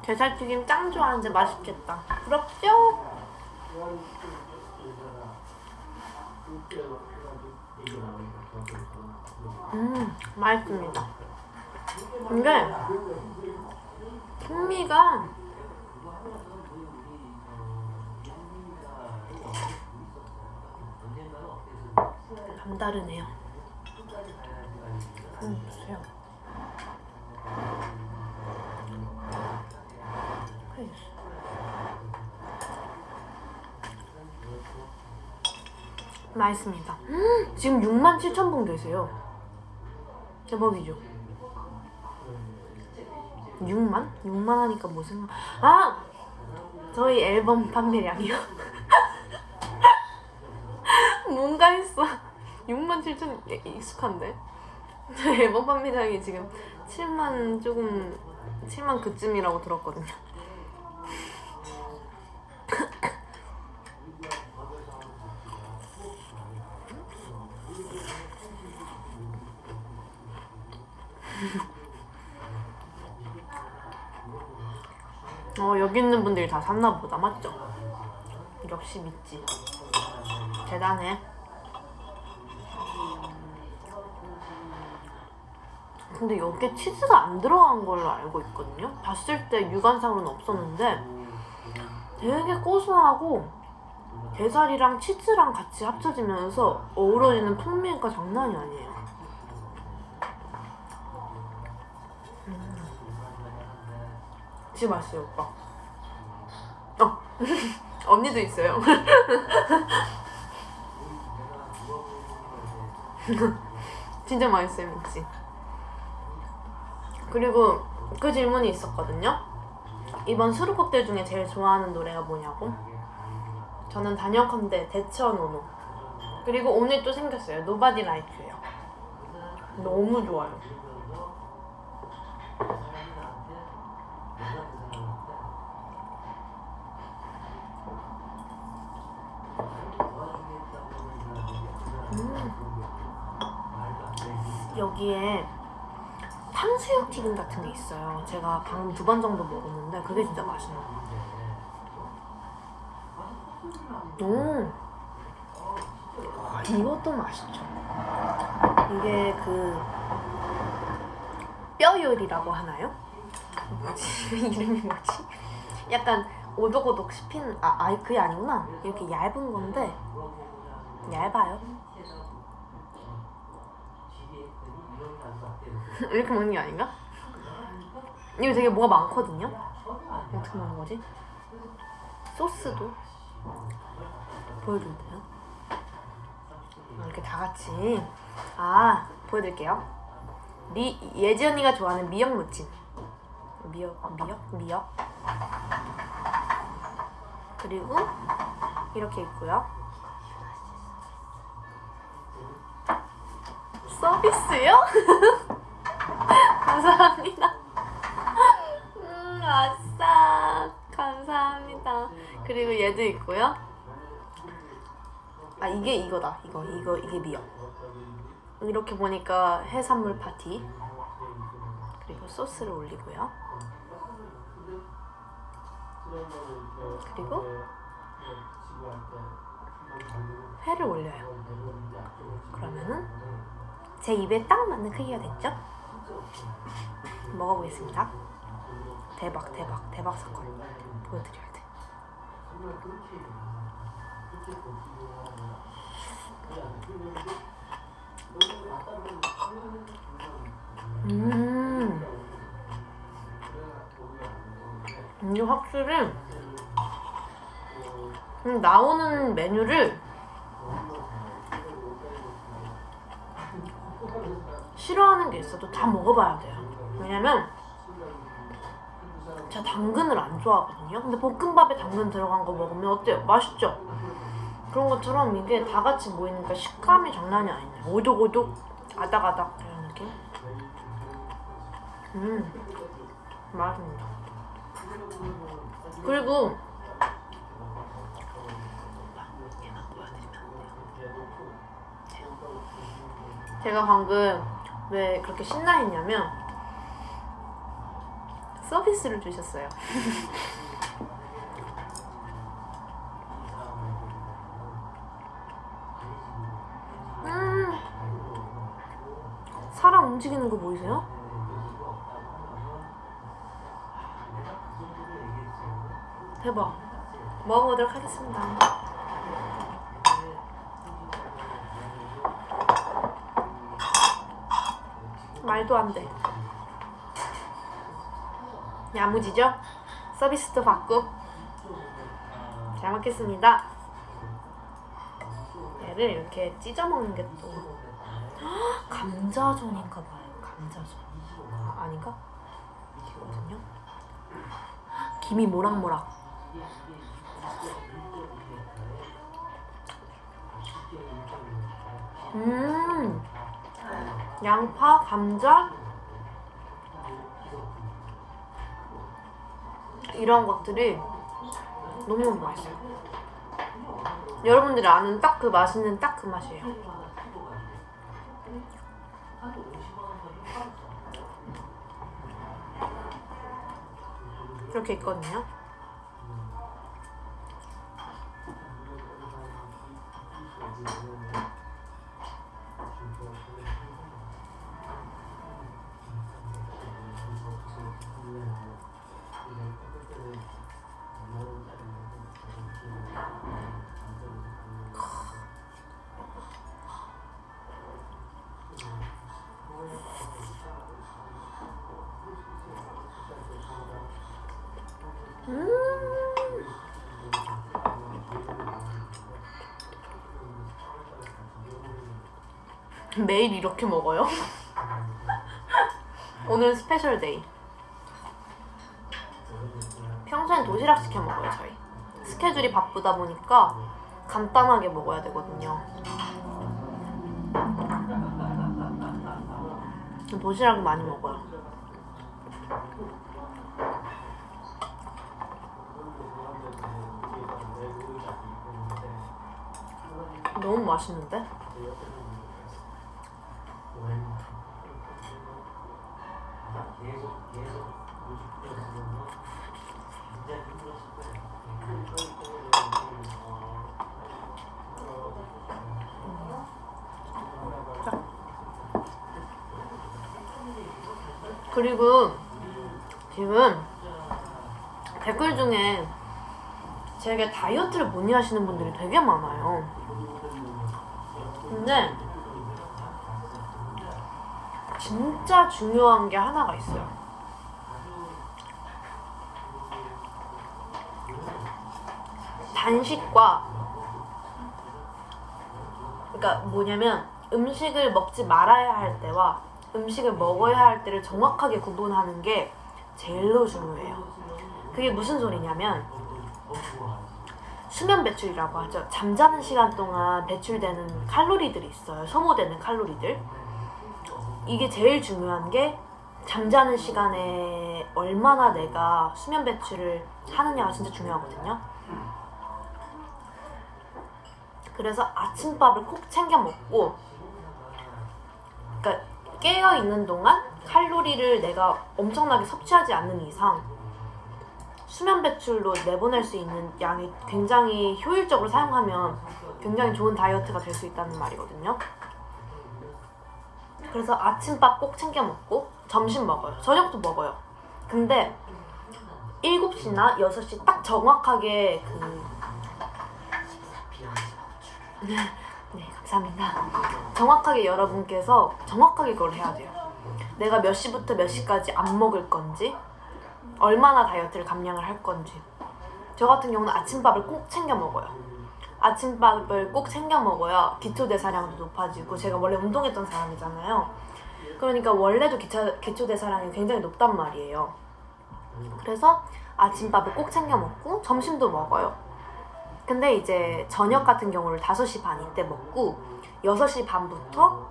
Speaker 1: 게살튀김 짱 좋아하는데 맛있겠다. 부럽죠? 맛있습니다. 근데 풍미가 남다르네요. 보세요. 맛있습니다. 지금 67,000분 계세요. 대박이죠? 6만? 6만 하니까 뭐 생각... 저희 앨범 판매량이요? 뭔가 했어. 67,000 익숙한데? 저희 앨범 판매량이 지금 7만 조금... 7만 그쯤이라고 들었거든요. 여기 있는 분들이 다 샀나 보다. 맞죠? 역시 믿지. 대단해. 근데 여기에 치즈가 안 들어간 걸로 알고 있거든요. 봤을 때 육안상으로는 없었는데 되게 고소하고 게살이랑 치즈랑 같이 합쳐지면서 어우러지는 풍미가 장난이 아니에요. 진짜 맛있어요, 오빠. 언니도 있어요. 진짜 맛있어요, 민지. 그리고 그 질문이 있었거든요. 이번 수록곡들 중에 제일 좋아하는 노래가 뭐냐고. 저는 단연컨대 대처 노노. 그리고 오늘 또 생겼어요. Nobody Like You예요. 너무 좋아요. 여기에 탕수육 튀김 같은 게 있어요. 제가 방금 2번 정도 먹었는데 그게 진짜 맛있네요. 이것도 맛있죠. 이게 그 뼈요리라고 하나요? 뭐지? 이름이 뭐지? 약간 오독오독 씹히는 그게 아니구나. 이렇게 얇은 건데 얇아요. 이렇게 먹는 게 아닌가? 이거 되게 뭐가 많거든요? 어떻게 먹는 거지? 소스도 보여주면 돼요? 이렇게 다 같이 보여드릴게요. 예지 언니가 좋아하는 미역 무침. 미역 그리고 이렇게 있고요. 서비스요? 감사합니다. 아싸 감사합니다. 그리고 얘도 있고요. 이게 이거다. 이게 미역. 이렇게 보니까 해산물 파티. 그리고 소스를 올리고요. 그리고 회를 올려요. 그러면은 제 입에 딱 맞는 크기가 됐죠? 먹어보겠습니다. 대박 사건. 보여드려야 돼. 이게 확실히 나오는 메뉴를 싫어하는 게 있어도 다 먹어봐야 돼요. 왜냐면 제가 당근을 안 좋아하거든요. 근데 볶음밥에 당근 들어간 거 먹으면 어때요? 맛있죠? 그런 것처럼 이게 다 같이 모이니까 식감이 장난이 아니네. 오독오독 아닥아닥 이런 느낌? 맛있습니다. 그리고 얘만 보여드리면 안 돼요. 제가 방금 왜 그렇게 신나 했냐면 서비스를 주셨어요. 사람 움직이는 거 보이세요? 대박. 먹어보도록 하겠습니다. 말도 안 돼. 야무지죠? 서비스도 받고. 잘 먹겠습니다. 얘를 이렇게 찢어 먹는 게 또 감자전인가 봐요. 감자전. 아닌가? 이거거든요. 김이 모락모락. 양파, 감자 이런 것들이 너무 맛있어요. 여러분들이 아는 딱 그 맛있는 딱 그 맛이에요. 이렇게 있거든요. 매일 이렇게 먹어요? 오늘 스페셜 데이. 평소엔 도시락 시켜 먹어요, 저희. 스케줄이 바쁘다 보니까 간단하게 먹어야 되거든요. 도시락을 많이 먹어요. 너무 맛있는데? 그리고 지금 댓글 중에 제게 다이어트를 문의하시는 분들이 되게 많아요. 근데 진짜 중요한 게 하나가 있어요. 단식과, 그러니까 뭐냐면 음식을 먹지 말아야 할 때와 음식을 먹어야 할 때를 정확하게 구분하는 게 제일로 중요해요. 그게 무슨 소리냐면 수면 배출이라고 하죠. 잠자는 시간 동안 배출되는 칼로리들이 있어요. 소모되는 칼로리들. 이게 제일 중요한 게 잠자는 시간에 얼마나 내가 수면 배출을 하느냐가 진짜 중요하거든요. 그래서 아침밥을 꼭 챙겨 먹고, 그러니까 깨어있는 동안 칼로리를 내가 엄청나게 섭취하지 않는 이상 수면 배출로 내보낼 수 있는 양이 굉장히 효율적으로 사용하면 굉장히 좋은 다이어트가 될 수 있다는 말이거든요. 그래서 아침밥 꼭 챙겨 먹고 점심 먹어요. 저녁도 먹어요. 근데 7시나 6시 딱 정확하게 네, 감사합니다. 정확하게 여러분께서 정확하게 그걸 해야 돼요. 내가 몇 시부터 몇 시까지 안 먹을 건지, 얼마나 다이어트를 감량을 할 건지. 저 같은 경우는 아침밥을 꼭 챙겨 먹어요. 아침밥을 꼭 챙겨 먹어야 기초대사량도 높아지고, 제가 원래 운동했던 사람이잖아요. 그러니까 원래도 기초대사량이 굉장히 높단 말이에요. 그래서 아침밥을 꼭 챙겨 먹고 점심도 먹어요. 근데 이제 저녁 같은 경우를 5시 반 이때 먹고 6시 반부터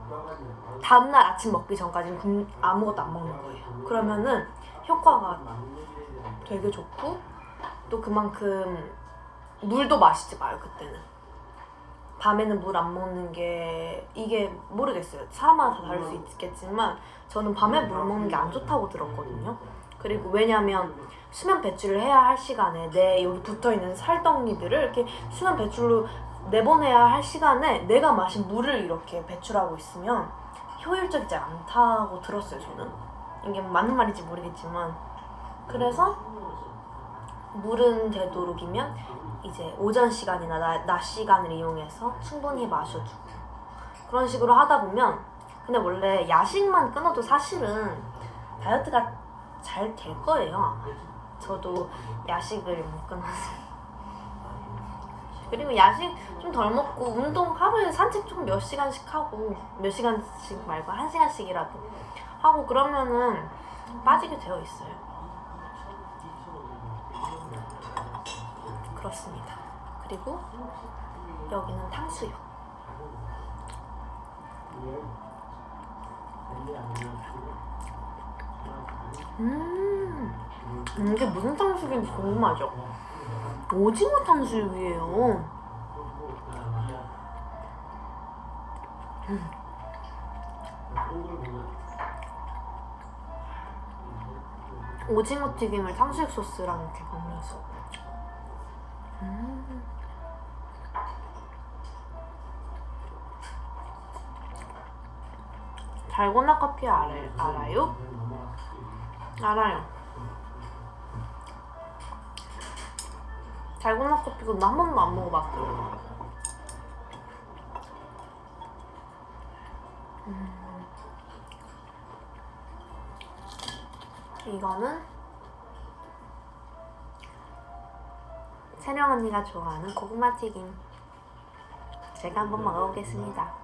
Speaker 1: 다음날 아침 먹기 전까지는 아무것도 안 먹는 거예요. 그러면은 효과가 되게 좋고, 또 그만큼 물도 마시지 마요. 그때는 밤에는 물 안 먹는 게, 이게 모르겠어요, 사람마다 다 다를 수 있겠지만 저는 밤에 물 먹는 게 안 좋다고 들었거든요. 그리고 왜냐면 수면 배출을 해야 할 시간에 내 여기 붙어있는 살덩이들을 이렇게 수면 배출로 내보내야 할 시간에 내가 마신 물을 이렇게 배출하고 있으면 효율적이지 않다고 들었어요. 저는 이게 맞는 말인지 모르겠지만. 그래서 물은 되도록이면 이제 오전 시간이나 낮 시간을 이용해서 충분히 마셔주고, 그런 식으로 하다 보면, 근데 원래 야식만 끊어도 사실은 다이어트가 잘 될 거예요, 아마. 저도 야식을 못 끊어서. 그리고 야식 좀 덜 먹고 운동 하루에 산책 좀 몇 시간씩 하고, 몇 시간씩 말고 1시간씩이라도 하고 그러면은 빠지게 되어 있어요. 그렇습니다. 그리고 여기는 탕수육. 이게 무슨 탕수육인지 궁금하죠? 오징어 탕수육이에요. 오징어 튀김을 탕수육 소스랑 이렇게 버무려서. 달고나 커피 알아요? 알아요. 달고나 커피도 한 번도 안 먹어봤어요. 이거는 세령 언니가 좋아하는 고구마 튀김. 제가 한번 먹어보겠습니다.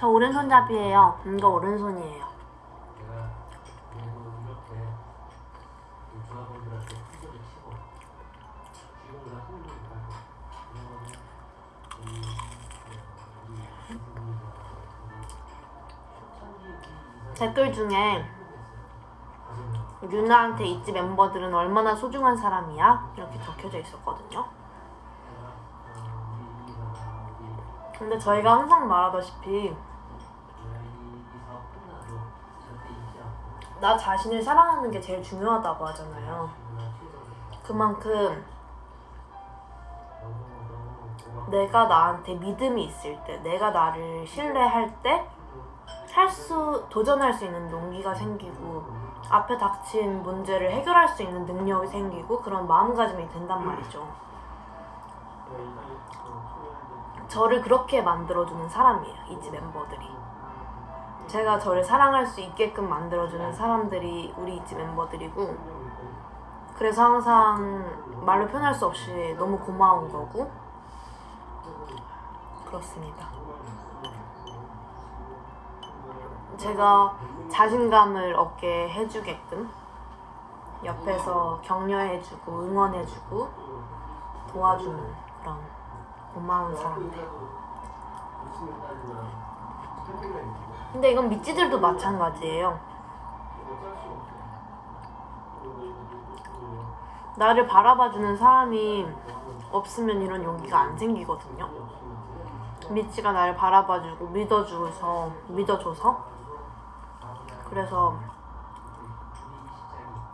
Speaker 1: 저 오른손잡이에요. 이거 오른손이에요. 댓글 중에 유나한테 있지 멤버들은 얼마나 소중한 사람이야? 이렇게 적혀져 있었거든요. 근데 저희가 항상 말하다시피 나 자신을 사랑하는 게 제일 중요하다고 하잖아요. 그만큼 내가 나한테 믿음이 있을 때, 내가 나를 신뢰할 때 도전할 수 있는 용기가 생기고 앞에 닥친 문제를 해결할 수 있는 능력이 생기고 그런 마음가짐이 된단 말이죠. 저를 그렇게 만들어주는 사람이에요, 이지 멤버들이. 제가 저를 사랑할 수 있게끔 만들어주는 사람들이 우리 이지 멤버들이고, 그래서 항상 말로 표현할 수 없이 너무 고마운 거고 그렇습니다. 제가 자신감을 얻게 해주게끔 옆에서 격려해주고 응원해주고 도와주는 그런 고마운 사람들. 근데 이건 미찌들도 마찬가지예요. 나를 바라봐주는 사람이 없으면 이런 용기가 안 생기거든요. 미찌가 나를 바라봐주고 믿어줘서 그래서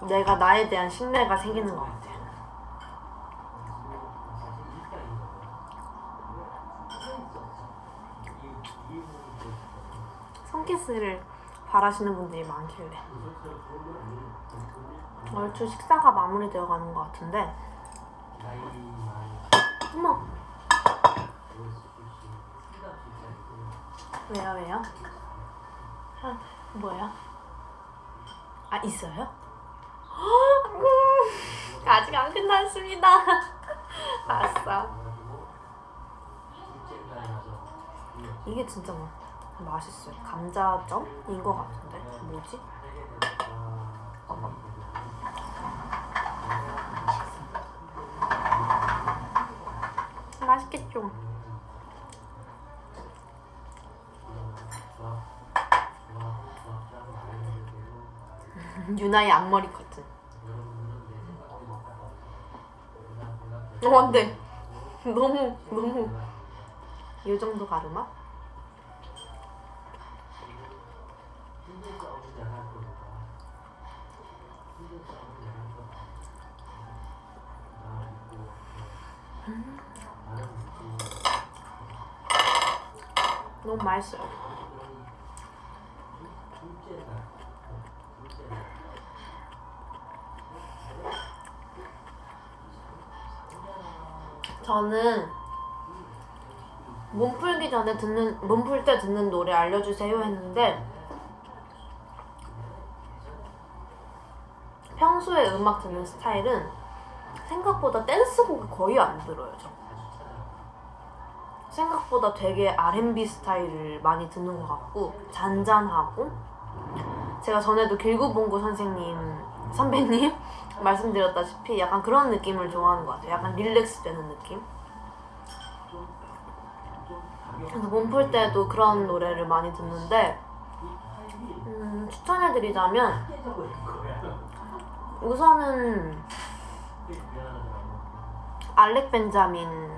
Speaker 1: 내가 나에 대한 신뢰가 생기는 것 같아요. 손키스를 바라시는 분들이 많길래 얼추 식사가 마무리되어 가는 것 같은데. 어머! 왜요? 뭐예요? 아, 있어요? 아직 안 끝났습니다. 아싸. 이게 진짜 맛있어요. 감자점인 것 같은데 뭐지? 맛있겠죠? 유나의 앞머리 커튼. 안돼. 너무 이 정도 가르마? 너무 맛있어요. 저는 몸풀 때 듣는 노래 알려주세요 했는데, 평소에 음악 듣는 스타일은 생각보다 댄스곡을 거의 안 들어요. 저 생각보다 되게 R&B 스타일을 많이 듣는 것 같고 잔잔하고, 제가 전에도 길구봉구 선배님 말씀드렸다시피 약간 그런 느낌을 좋아하는 것 같아요. 약간 릴렉스 되는 느낌. 그래서 몸풀 때도 그런 노래를 많이 듣는데, 추천해드리자면 우선은 알렉 벤자민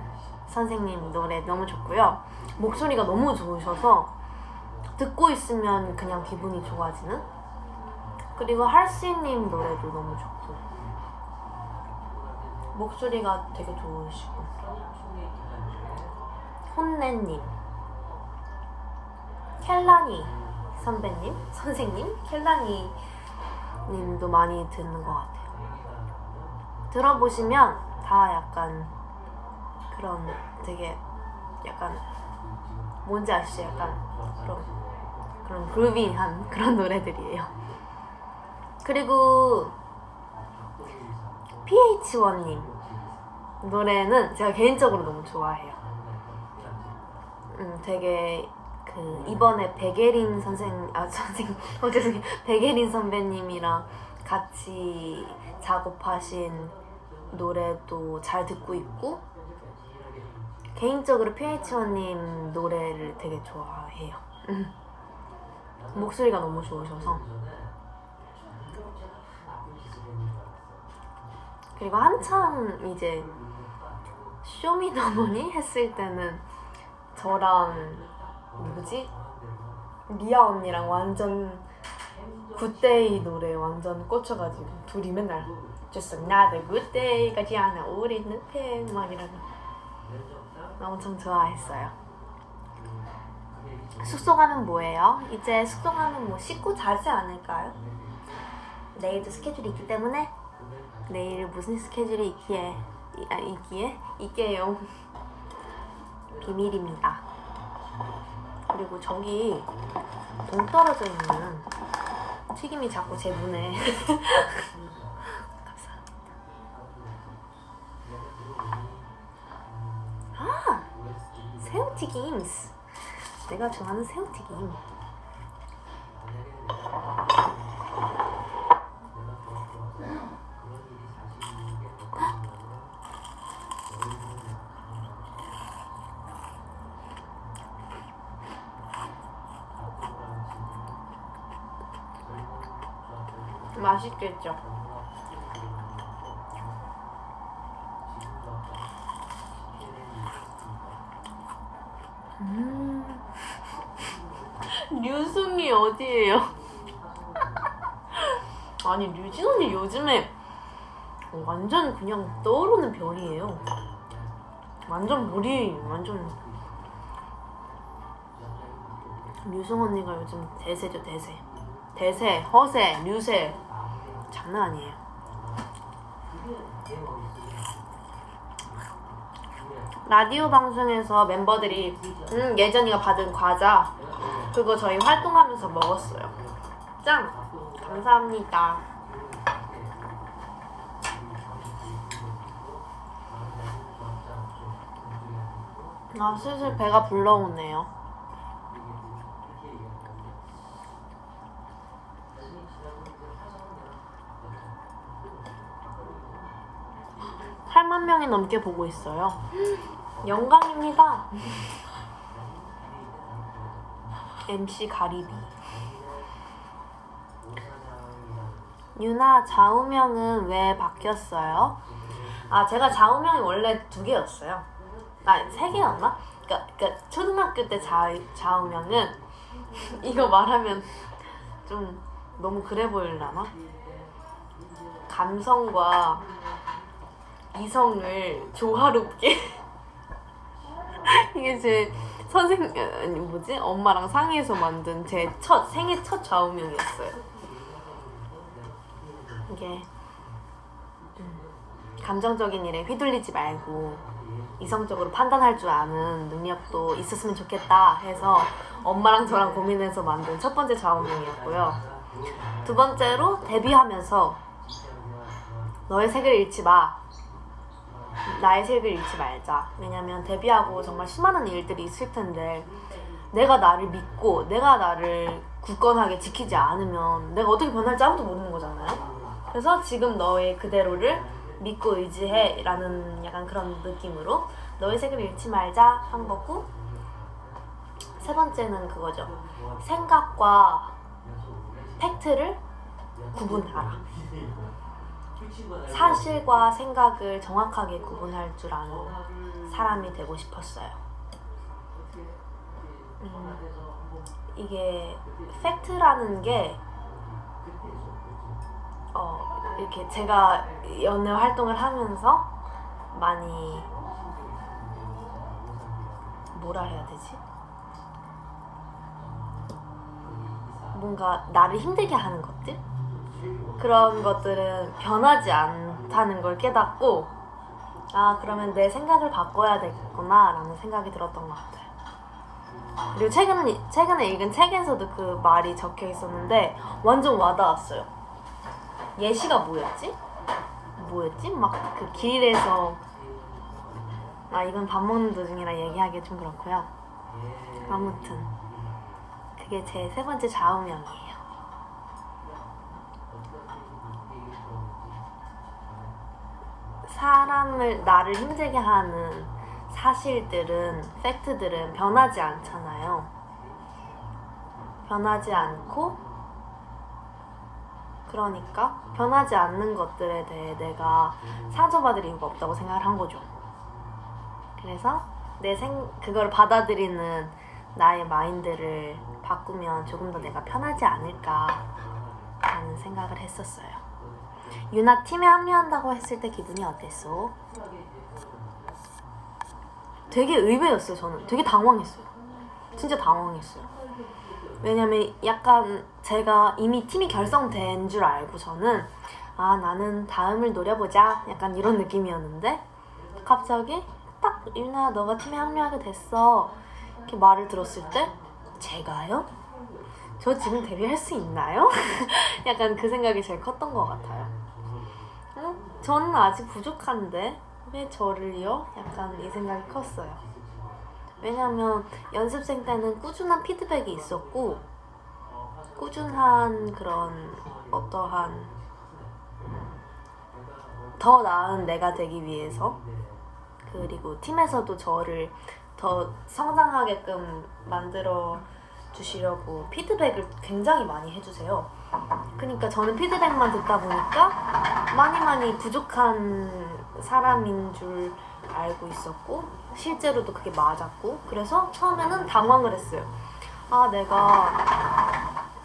Speaker 1: 선생님 노래 너무 좋고요. 목소리가 너무 좋으셔서 듣고 있으면 그냥 기분이 좋아지는. 그리고 할씨님 노래도 너무 좋고 목소리가 되게 좋으시고, 혼내님, 켈라니 선생님 켈라니 님도 많이 듣는 것 같아요. 들어보시면 다 약간 그런 되게 약간 뭔지 아시죠? 약간 그런 그루비한 그런 노래들이에요. 그리고 PH1님 노래는 제가 개인적으로 너무 좋아해요. 되게 그 이번에 백예린 죄송해요. 백예린 선배님이랑 같이 작업하신 노래도 잘 듣고 있고, 개인적으로 PH1님 노래를 되게 좋아해요. 목소리가 너무 좋으셔서. 그리고 한창 이제 쇼미더머니 했을 때는 저랑 리아 언니랑 완전 굿데이 노래 완전 꽂혀가지고 둘이 맨날 Just another good day 가지 않아 우리 늪에 막 이러고 엄청 좋아했어요. 숙소 가면 뭐예요? 이제 숙소 가면 뭐 씻고 자지 않을까요? 내일도 스케줄이 있기 때문에 내일 무슨 스케줄이 있게요. 비밀입니다. 그리고 저기 동떨어져 있는 튀김이 자꾸 제 눈에 감사합니다. 아! 새우튀김! 내가 좋아하는 새우튀김. 맛있겠죠? 류승이 어디예요? 아니 류진 언니 요즘에 완전 그냥 떠오르는 별이에요. 완전 류승 언니가 요즘 대세죠. 대세, 허세, 류세 장난 아니에요. 라디오 방송에서 멤버들이 예전이가 받은 과자 그거 저희 활동하면서 먹었어요. 짱! 감사합니다. 아 슬슬 배가 불러오네요. (8만 명이) 넘게 보고 있어요. 영광입니다. MC 가리비. 유나 좌우명은 왜 바뀌었어요? 아 제가 좌우명이 원래 2개였어요. 아 3개였나? 그러니까 초등학교 때 좌우명은 이거 말하면 좀 너무 그래 보이려나? 감성과 이성을 조화롭게 이게 제 엄마랑 상의해서 만든 제 생애 첫 좌우명이었어요. 이게 감정적인 일에 휘둘리지 말고 이성적으로 판단할 줄 아는 능력도 있었으면 좋겠다 해서 엄마랑 저랑 고민해서 만든 첫 번째 좌우명이었고요. 2번째로 데뷔하면서 너의 색을 잃지 마, 나의 색을 잃지 말자. 왜냐면 데뷔하고 정말 수많은 일들이 있을 텐데 내가 나를 믿고 내가 나를 굳건하게 지키지 않으면 내가 어떻게 변할지 아무도 모르는 거잖아요. 그래서 지금 너의 그대로를 믿고 의지해 라는 약간 그런 느낌으로 너의 색을 잃지 말자 한 거고, 3번째는 그거죠. 생각과 팩트를 구분하라. 사실과 생각을 정확하게 구분할 줄 아는 사람이 되고 싶었어요. 이게 팩트라는 게 이렇게 제가 연애 활동을 하면서 많이 뭐라 해야 되지? 뭔가 나를 힘들게 하는 것들? 그런 것들은 변하지 않다는 걸 깨닫고, 아 그러면 내 생각을 바꿔야 되겠구나 라는 생각이 들었던 것 같아요. 그리고 최근에 읽은 책에서도 그 말이 적혀 있었는데 완전 와닿았어요. 예시가 뭐였지? 막 그 길에서, 이건 밥 먹는 도중이라 얘기하기 좀 그렇고요. 아무튼 그게 제 세 번째 좌우명이에요. 나를 힘들게 하는 사실들은, 팩트들은 변하지 않잖아요. 변하지 않고, 그러니까 변하지 않는 것들에 대해 내가 상처받을 이유가 없다고 생각을 한 거죠. 그래서 그걸 받아들이는 나의 마인드를 바꾸면 조금 더 내가 편하지 않을까라는 생각을 했었어요. 유나 팀에 합류한다고 했을 때 기분이 어땠어? 되게 의외였어요. 저는 되게 당황했어요. 진짜 당황했어요. 왜냐면 약간 제가 이미 팀이 결성된 줄 알고 저는 나는 다음을 노려보자 약간 이런 느낌이었는데 갑자기 딱 유나야 너가 팀에 합류하게 됐어 이렇게 말을 들었을 때 제가요? 저 지금 데뷔할 수 있나요? 약간 그 생각이 제일 컸던 것 같아요. 저는 아직 부족한데 왜 저를요? 약간 이 생각이 컸어요. 왜냐면 연습생 때는 꾸준한 피드백이 있었고 꾸준한 그런 어떠한 더 나은 내가 되기 위해서 그리고 팀에서도 저를 더 성장하게끔 만들어 주시려고 피드백을 굉장히 많이 해주세요. 그러니까 저는 피드백만 듣다 보니까 많이 부족한 사람인 줄 알고 있었고 실제로도 그게 맞았고 그래서 처음에는 당황을 했어요. 내가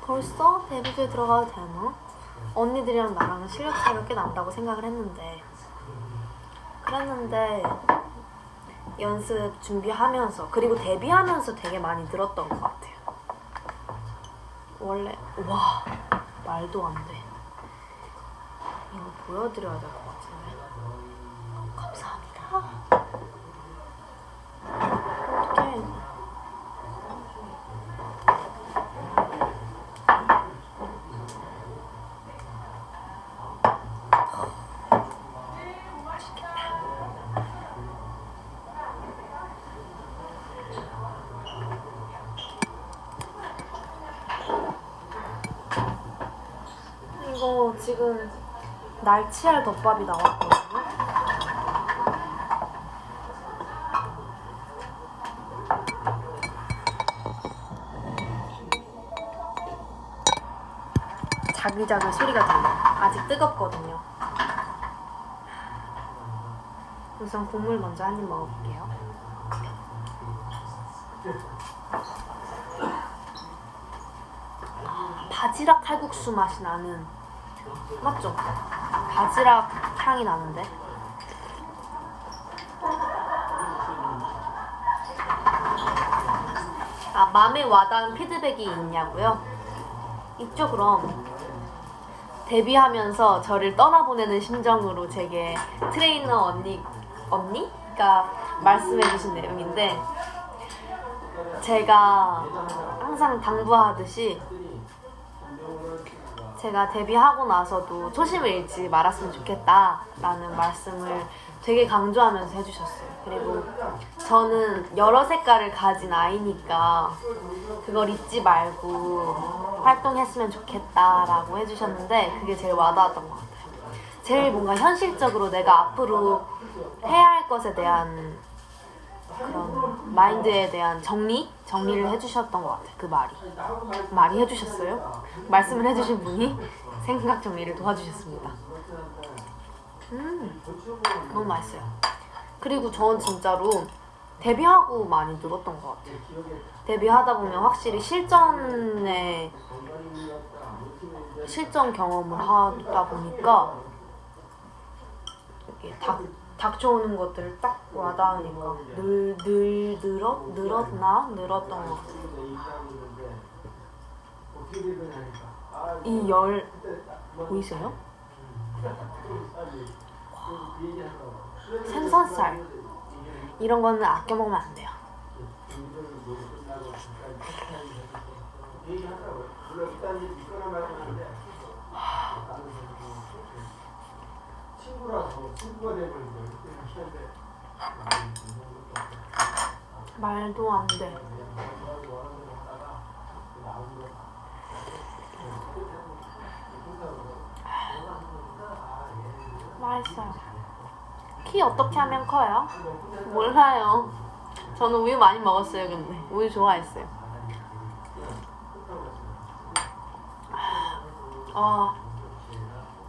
Speaker 1: 벌써 데뷔에 들어가도 되나? 언니들이랑 나랑 실력 차이가 꽤 난다고 생각을 했는데 그랬는데 연습 준비하면서 그리고 데뷔하면서 되게 많이 늘었던 것 같아요. 원래 와 말도 안 돼. 이거 보여드려야 될 것 같은데. 감사합니다. 어떡해. 이거 지금 날치알 덮밥이 나왔거든요. 자글자글 소리가 들려요. 아직 뜨겁거든요. 우선 국물 먼저 한 입 먹어볼게요. 바지락 칼국수 맛이 나는 맞죠? 바지락 향이 나는데 마음에 와닿은 피드백이 있냐고요? 있죠. 그럼 데뷔하면서 저를 떠나보내는 심정으로 제게 트레이너 언니가 말씀해주신 내용인데 제가 항상 당부하듯이 제가 데뷔하고 나서도 초심을 잃지 말았으면 좋겠다라는 말씀을 되게 강조하면서 해주셨어요. 그리고 저는 여러 색깔을 가진 아이니까 그걸 잊지 말고 활동했으면 좋겠다라고 해주셨는데 그게 제일 와닿았던 것 같아요. 제일 뭔가 현실적으로 내가 앞으로 해야 할 것에 대한 그런 마인드에 대한 정리를 해주셨던 것 같아요. 그 말이 해주셨어요. 말씀을 해주신 분이 생각 정리를 도와주셨습니다. 너무 맛있어요. 그리고 저는 진짜로 데뷔하고 많이 늘었던 것 같아요. 데뷔하다 보면 확실히 실전 경험을 하다 보니까 이게 닥쳐오는 것들을 딱 와닿으니까 늘었던 것 같아요. 이 열 보이세요? 생선살 이런 거는 아껴 먹으면 안 돼요. 말도 안 돼. 맛있어요. 키 어떻게 하면 커요? 몰라요. 저는 우유 많이 먹었어요. 근데 우유 좋아했어요.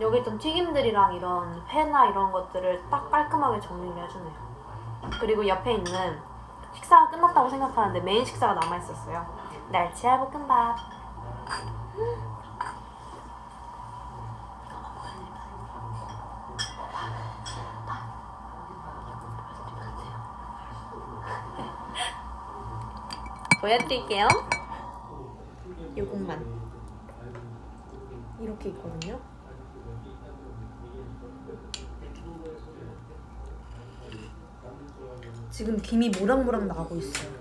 Speaker 1: 여기 있던 튀김들이랑 이런 회나 이런 것들을 딱 깔끔하게 정리를 해주네요. 그리고 옆에 있는 식사가 끝났다고 생각하는데 메인 식사가 남아있었어요. 날치알 볶음밥. 보여드릴게요. 요것만 이렇게 있거든요. 지금 김이 모락모락 나고 있어요.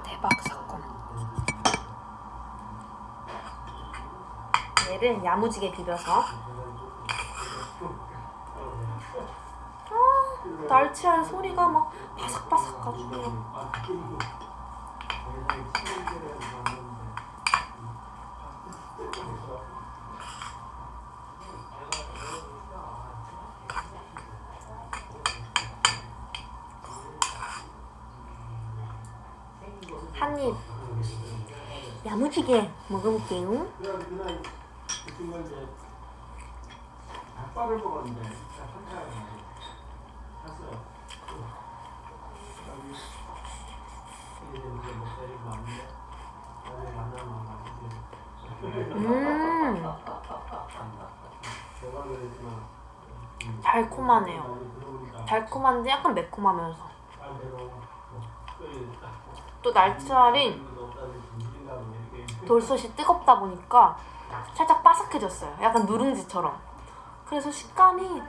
Speaker 1: 대박 사건. 얘를 야무지게 비벼서. 날치알 소리가 막 바삭바삭가지고. 한입 야무지게 먹어볼게요.
Speaker 2: 아빠를 먹었는데
Speaker 1: 달콤하네요. 달콤한데 약간 매콤하면서. 또 날치알이 돌솥이 뜨겁다 보니까 살짝 바삭해졌어요. 약간 누룽지처럼. 그래서 식감이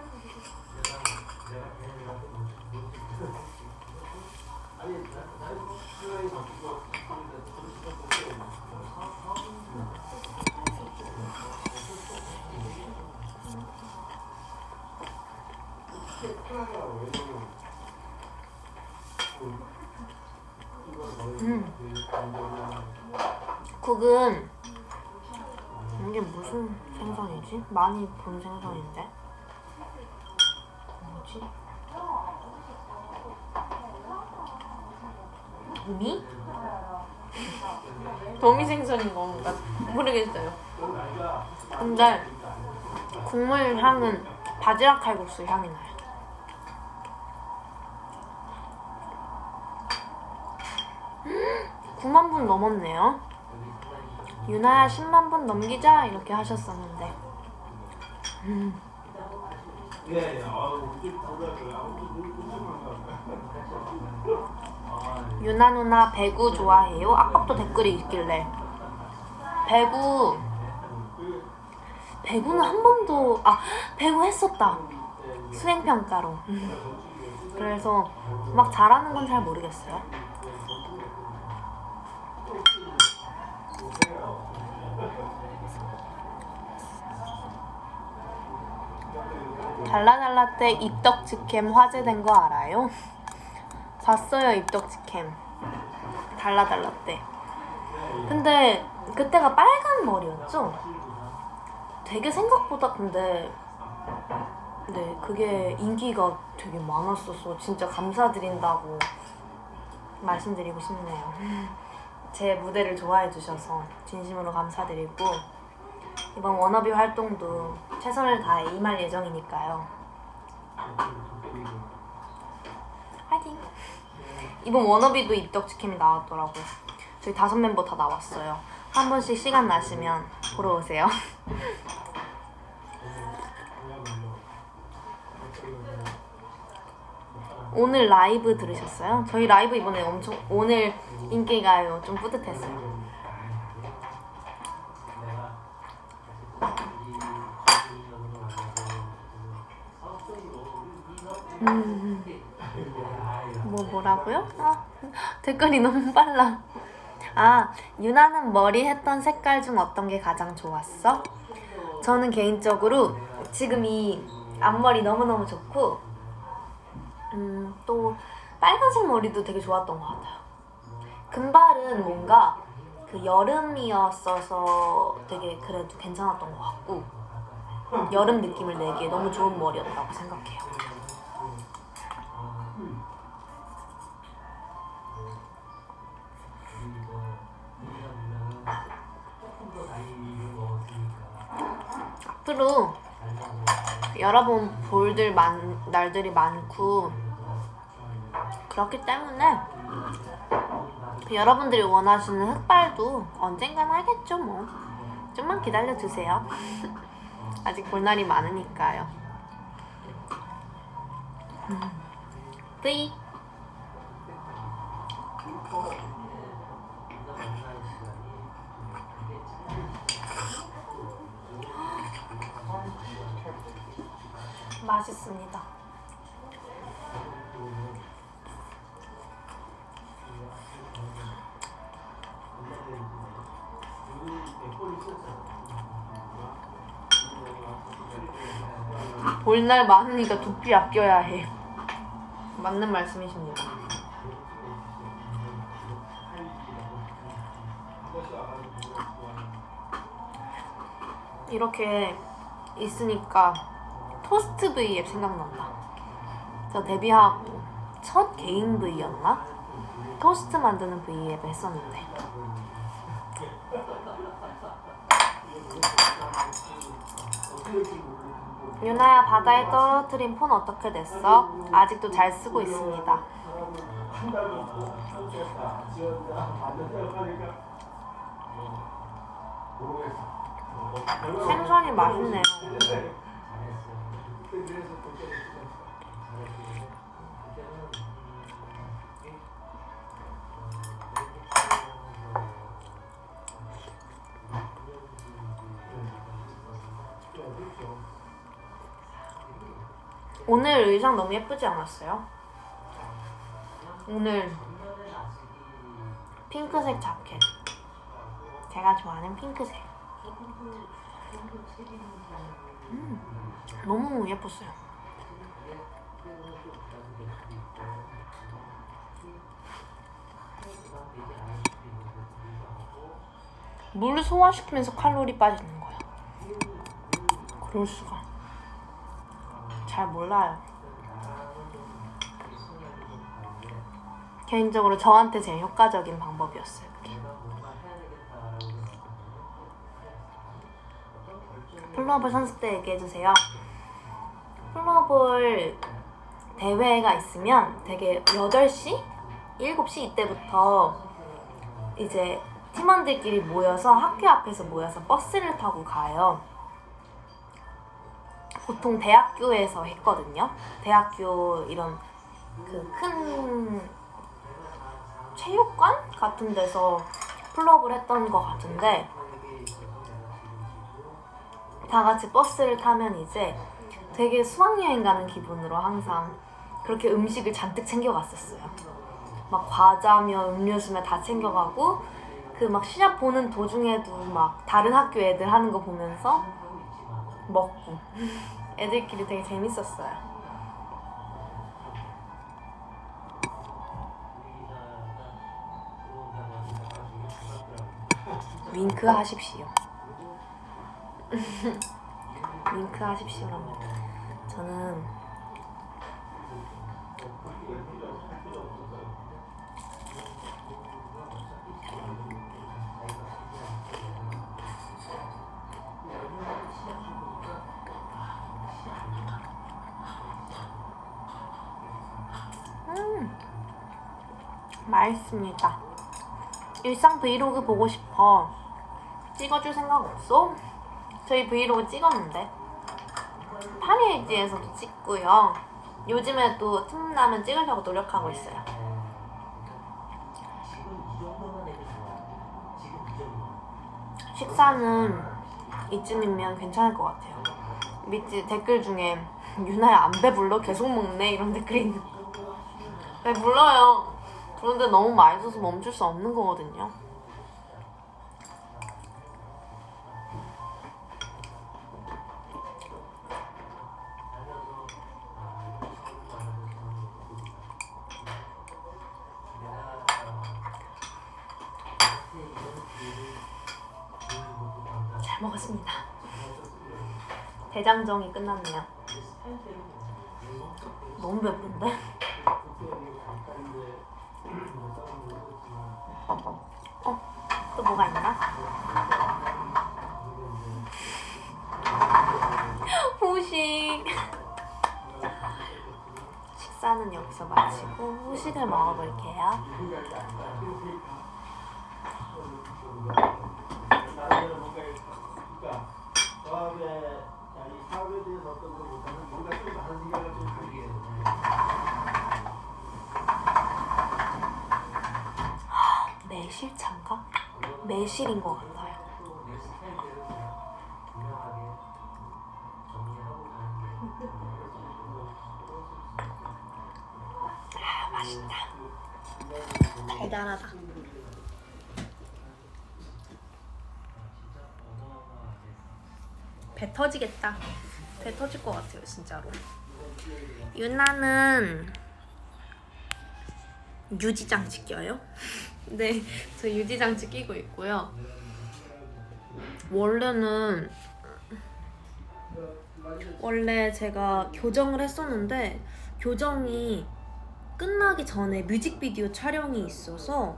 Speaker 1: 국은 이게 무슨 생선이지? 많이 본 생선인데 뭐지? 도미? 도미 생선인 건가? 모르겠어요. 근데 국물 향은 바지락 칼국수 향이 나요. 음, 9만 분 넘었네요. 유나야 10만 분 넘기자 이렇게 하셨었는데 유나 누나 배구 좋아해요? 아까부터 댓글이 있길래 배구는 한 번도 배구 했었다 수행평가로 그래서 막 잘하는 건 잘 모르겠어요. 달라달라 때 입덕지캠 화제된 거 알아요? 봤어요 입덕지캠 달라달라 때. 근데 그때가 빨간 머리였죠? 되게 생각보다 근데 네 그게 인기가 되게 많았어서 진짜 감사드린다고 말씀드리고 싶네요. 제 무대를 좋아해 주셔서 진심으로 감사드리고 이번 워너비 활동도 최선을 다해 임할 예정이니까요. 화이팅! 이번 워너비도 입덕지캠이 나왔더라고요. 저희 5멤버 다 나왔어요. 한 번씩 시간 나시면 보러 오세요. 오늘 라이브 들으셨어요? 저희 라이브 이번에 오늘 인기가요 좀 뿌듯했어요. 뭐라고요? 댓글이 너무 빨라. 유나는 머리 했던 색깔 중 어떤 게 가장 좋았어? 저는 개인적으로 지금 이 앞머리 너무너무 좋고 또 빨간색 머리도 되게 좋았던 것 같아요. 금발은 뭔가 그 여름이었어서 되게 그래도 괜찮았던 것 같고 여름 느낌을 내기에 너무 좋은 머리였다고 생각해요. 앞으로 여러분 볼 날들이 많고 그렇기 때문에 여러분들이 원하시는 흑발도 언젠간 하겠죠 뭐. 좀만 기다려주세요. 아직 볼 날이 많으니까요. 뿌이. 맛있습니다. 볼 날 많으니까 두피 아껴야 해. 맞는 말씀이십니다. 이렇게 있으니까 토스트 V앱 생각난다. 저 데뷔하고 첫 개인 V였나? 토스트 만드는 V앱 했었는데 유나야, 바다에 떨어뜨린 폰 어떻게 됐어? 아직도 잘 쓰고 있습니다. 생선이 맛있네요. 오늘 의상 너무 예쁘지 않았어요? 오늘 핑크색 자켓, 제가 좋아하는 핑크색. 너무 예뻤어요. 물 소화시키면서 칼로리 빠지는 거야. 그럴 수가. 잘 몰라요. 개인적으로 저한테 제일 효과적인 방법이었어요. 그게. 플로어볼 선수 때 얘기해주세요. 플로어볼 대회가 있으면 되게 8시? 7시 이때부터 이제 팀원들끼리 모여서 학교 앞에서 모여서 버스를 타고 가요. 보통 대학교에서 했거든요. 대학교 이런 그 큰 체육관 같은 데서 플로업을 했던 것 같은데, 다 같이 버스를 타면 이제 되게 수학여행 가는 기분으로 항상 그렇게 음식을 잔뜩 챙겨갔었어요. 막 과자며 음료수며 다 챙겨가고, 그 막 시합 보는 도중에도 막 다른 학교 애들 하는 거 보면서 먹고 애들끼리 되게 재밌었어요. 윙크 하십시오. 윙크 하십시오랍니다. 저는 맛있습니다. 일상 브이로그 보고 싶어. 찍어줄 생각 없어? 저희 브이로그 찍었는데 파리에이지에서도 찍고요. 요즘에 또 틈나면 찍으려고 노력하고 있어요. 식사는 이쯤이면 괜찮을 것 같아요. 밑에 댓글 중에 유나야 안 배불러? 계속 먹네? 이런 댓글이 있는 거. 배불러요. 그런데 너무 맛있어서 멈출 수 없는 거거든요. 잘 먹었습니다. 대장정이 끝났네요. 너무 배부른데? 또 뭐가 있나? 후식. 식사는 여기서 마치고 후식을 먹어볼게요. 매실차인가? 매실인 것 같아요. 아, 맛있다. 달달하다. 배 터지겠다. 배 터질 것 같아요, 진짜로. 유나는 유지장치 껴요? 네, 저 유지장치 끼고 있고요. 원래 제가 교정을 했었는데 교정이 끝나기 전에 뮤직비디오 촬영이 있어서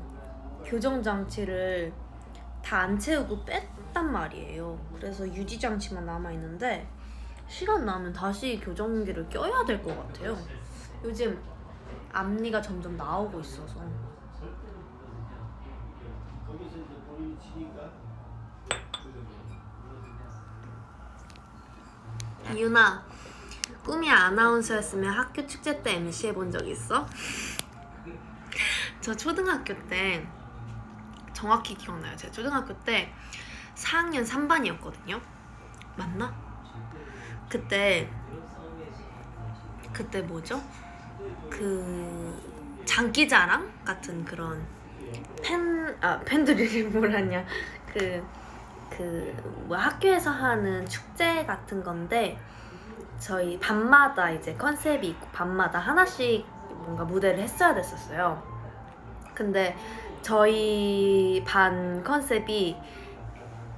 Speaker 1: 교정 장치를 다 안 채우고 뺐단 말이에요. 그래서 유지장치만 남아있는데 시간 나면 다시 교정기를 껴야 될 것 같아요. 요즘 앞니가 점점 나오고 있어서. 유나, 꿈이 아나운서였으면 학교 축제 때 MC 해본 적 있어? 저 초등학교 때 정확히 기억나요. 제가 초등학교 때 4학년 3반이었거든요. 맞나? 그때 뭐죠? 그 장기자랑 같은 그런 팬들이 뭐라냐, 학교에서 하는 축제 같은 건데 저희 반마다 이제 컨셉이 있고 반마다 하나씩 뭔가 무대를 했어야 됐었어요. 근데 저희 반 컨셉이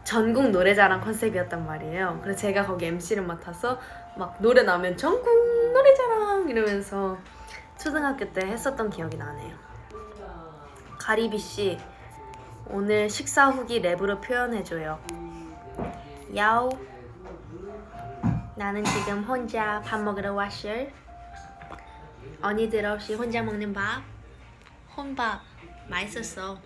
Speaker 1: 전국 노래자랑 컨셉이었단 말이에요. 그래서 제가 거기 MC를 맡아서 막 노래 나오면 전국 노래자랑 이러면서 초등학교 때 했었던 기억이 나네요. 가리비씨, 오늘 식사 후기 랩으로 표현해줘요. 야오, 나는 지금 혼자 밥 먹으러 왔어. 언니들 없이 혼자 먹는 밥. 혼밥 맛있었어.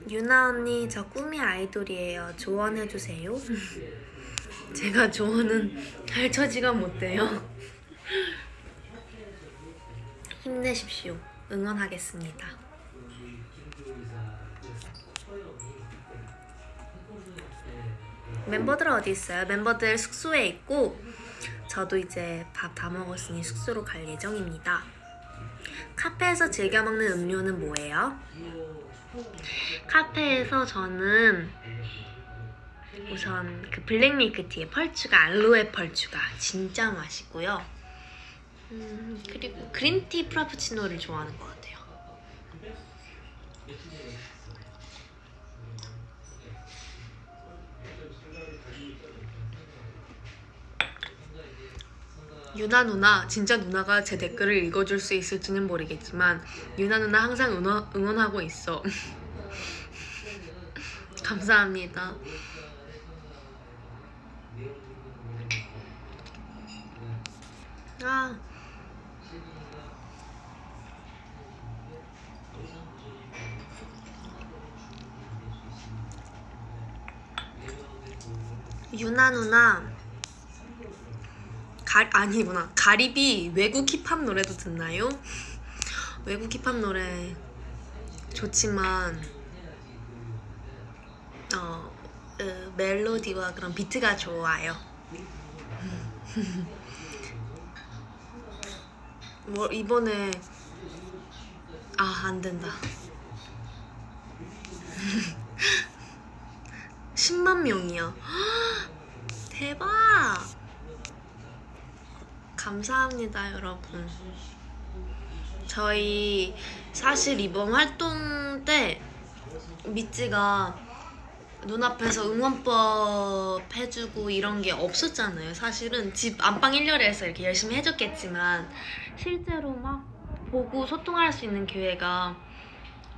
Speaker 1: 유나 언니, 저 꿈이 아이돌이에요. 조언해주세요. 제가 조언은 할 처지가 못 돼요. 힘내십시오. 응원하겠습니다. 멤버들 어디 있어요? 멤버들 숙소에 있고 저도 이제 밥 다 먹었으니 숙소로 갈 예정입니다. 카페에서 즐겨 먹는 음료는 뭐예요? 카페에서 저는 우선 그 블랙 밀크티에 펄추가, 알로에 펄추가 진짜 맛있고요. 그리고 그린티 프라푸치노를 좋아하는 것 같아요. 유나 누나, 진짜 누나가 제 댓글을 읽어줄 수 있을지는 모르겠지만 유나 누나 항상 응원하고 있어. 감사합니다. 유나 누나, 아니구나. 가리비 외국 힙합 노래도 듣나요? 외국 힙합 노래 좋지만 멜로디와 그런 비트가 좋아요. 뭐 이번에 안 된다. 10만 명이야. 대박. 감사합니다, 여러분. 저희 사실 이번 활동 때 미찌가 눈앞에서 응원법 해주고 이런 게 없었잖아요. 사실은 집 안방 1열에서 이렇게 열심히 해줬겠지만 실제로 막 보고 소통할 수 있는 기회가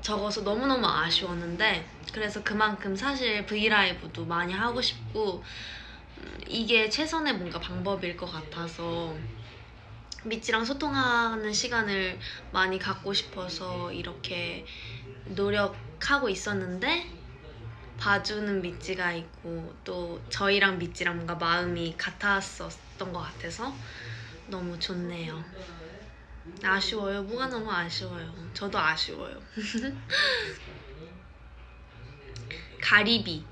Speaker 1: 적어서 너무너무 아쉬웠는데, 그래서 그만큼 사실 브이라이브도 많이 하고 싶고 이게 최선의 뭔가 방법일 것 같아서 미찌랑 소통하는 시간을 많이 갖고 싶어서 이렇게 노력하고 있었는데, 봐주는 미찌가 있고 또 저희랑 미찌랑 뭔가 마음이 같았었던 것 같아서 너무 좋네요. 아쉬워요. 뭐가 너무 아쉬워요. 저도 아쉬워요. 가리비,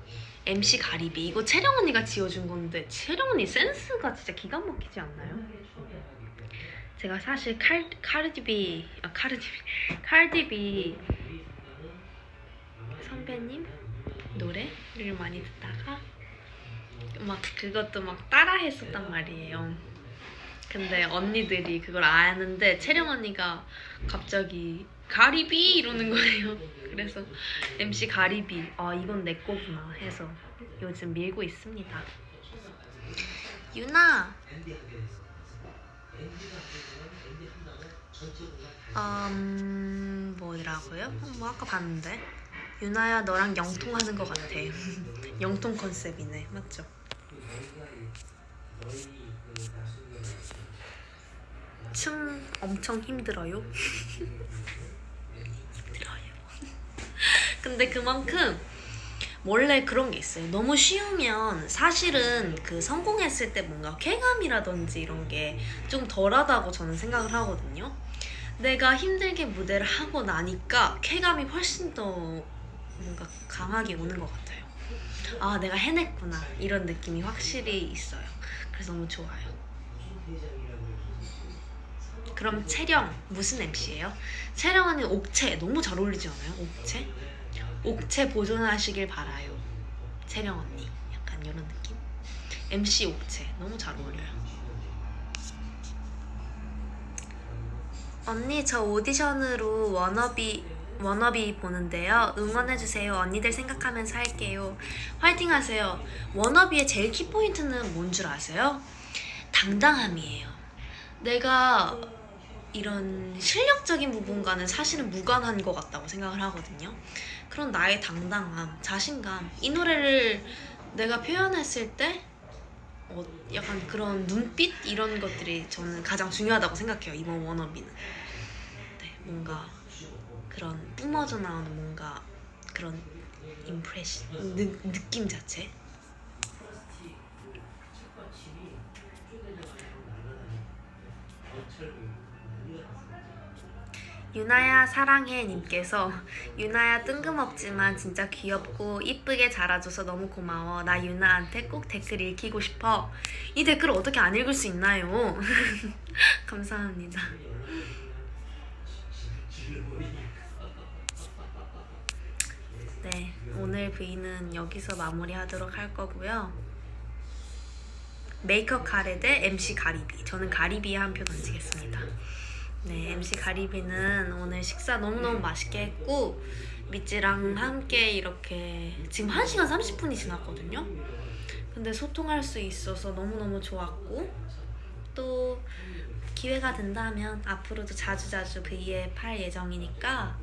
Speaker 1: MC 가리비. 이거 채령 언니가 지어준 건데 채령 언니 센스가 진짜 기가 막히지 않나요? 제가 사실 카르디비 선배님 노래를 많이 듣다가 막 그것도 막 따라 했었단 말이에요. 근데 언니들이 그걸 아는데 채령 언니가 갑자기 가리비 이러는 거예요. 그래서 MC 가리비, 아 이건 내 거구나 해서 요즘 밀고 있습니다. 유나, 뭐더라고요? 뭐 아까 봤는데 유나야 너랑 영통하는 것 같아. 영통 컨셉이네, 맞죠? 춤 엄청 힘들어요. 힘들어요. 근데 그만큼 원래 그런 게 있어요. 너무 쉬우면 사실은 그 성공했을 때 뭔가 쾌감이라든지 이런 게 좀 덜하다고 저는 생각을 하거든요. 내가 힘들게 무대를 하고 나니까 쾌감이 훨씬 더 뭔가 강하게 오는 것 같아요. 아, 내가 해냈구나 이런 느낌이 확실히 있어요. 그래서 너무 좋아요. 그럼 채령 무슨 MC예요? 채령 언니 옥체 너무 잘 어울리지 않아요? 옥체? 옥체 보존하시길 바라요. 채령 언니 약간 이런 느낌? MC 옥체 너무 잘 어울려요. 언니 저 오디션으로 워너비 보는데요. 응원해주세요. 언니들 생각하면서 할게요. 화이팅 하세요. 워너비의 제일 키포인트는 뭔 줄 아세요? 당당함이에요. 내가 이런 실력적인 부분과는 사실은 무관한 것 같다고 생각을 하거든요. 그런 나의 당당함, 자신감, 이 노래를 내가 표현했을 때 약간 그런 눈빛 이런 것들이 저는 가장 중요하다고 생각해요. 이번 워너비는. 네, 뭔가 그런 뿜어져 나오는 뭔가 그런 임프레션, 느낌 자체. 유나야 사랑해 님께서, 유나야 뜬금없지만 진짜 귀엽고 이쁘게 자라줘서 너무 고마워. 나 유나한테 꼭 댓글 읽히고 싶어. 이 댓글을 어떻게 안 읽을 수 있나요? 감사합니다. 네, 오늘 V는 여기서 마무리하도록 할 거고요. 메이크업 카레 대 MC 가리비. 저는 가리비에 한 표 던지겠습니다. 네, MC 가리비는 오늘 식사 너무너무 맛있게 했고 미찌랑 함께 이렇게 지금 1시간 30분이 지났거든요. 근데 소통할 수 있어서 너무너무 좋았고, 또 기회가 된다면 앞으로도 자주자주 V앱 할 예정이니까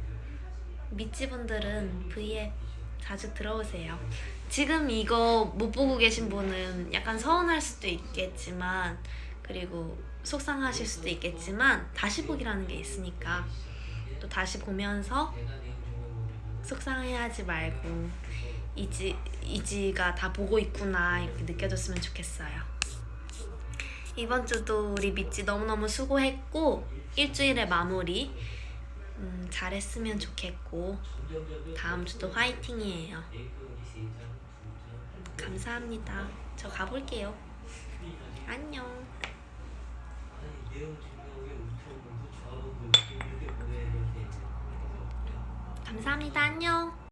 Speaker 1: 미찌분들은 V앱 자주 들어오세요. 지금 이거 못 보고 계신 분은 약간 서운할 수도 있겠지만, 그리고 속상하실 수도 있겠지만 다시 보기라는 게 있으니까 또 다시 보면서 속상해하지 말고 이지가 다 보고 있구나 이렇게 느껴졌으면 좋겠어요. 이번 주도 우리 미찌 너무너무 수고했고 일주일의 마무리 잘했으면 좋겠고 다음 주도 화이팅이에요. 감사합니다. 저 가볼게요. 안녕. 감사합니다. 안녕.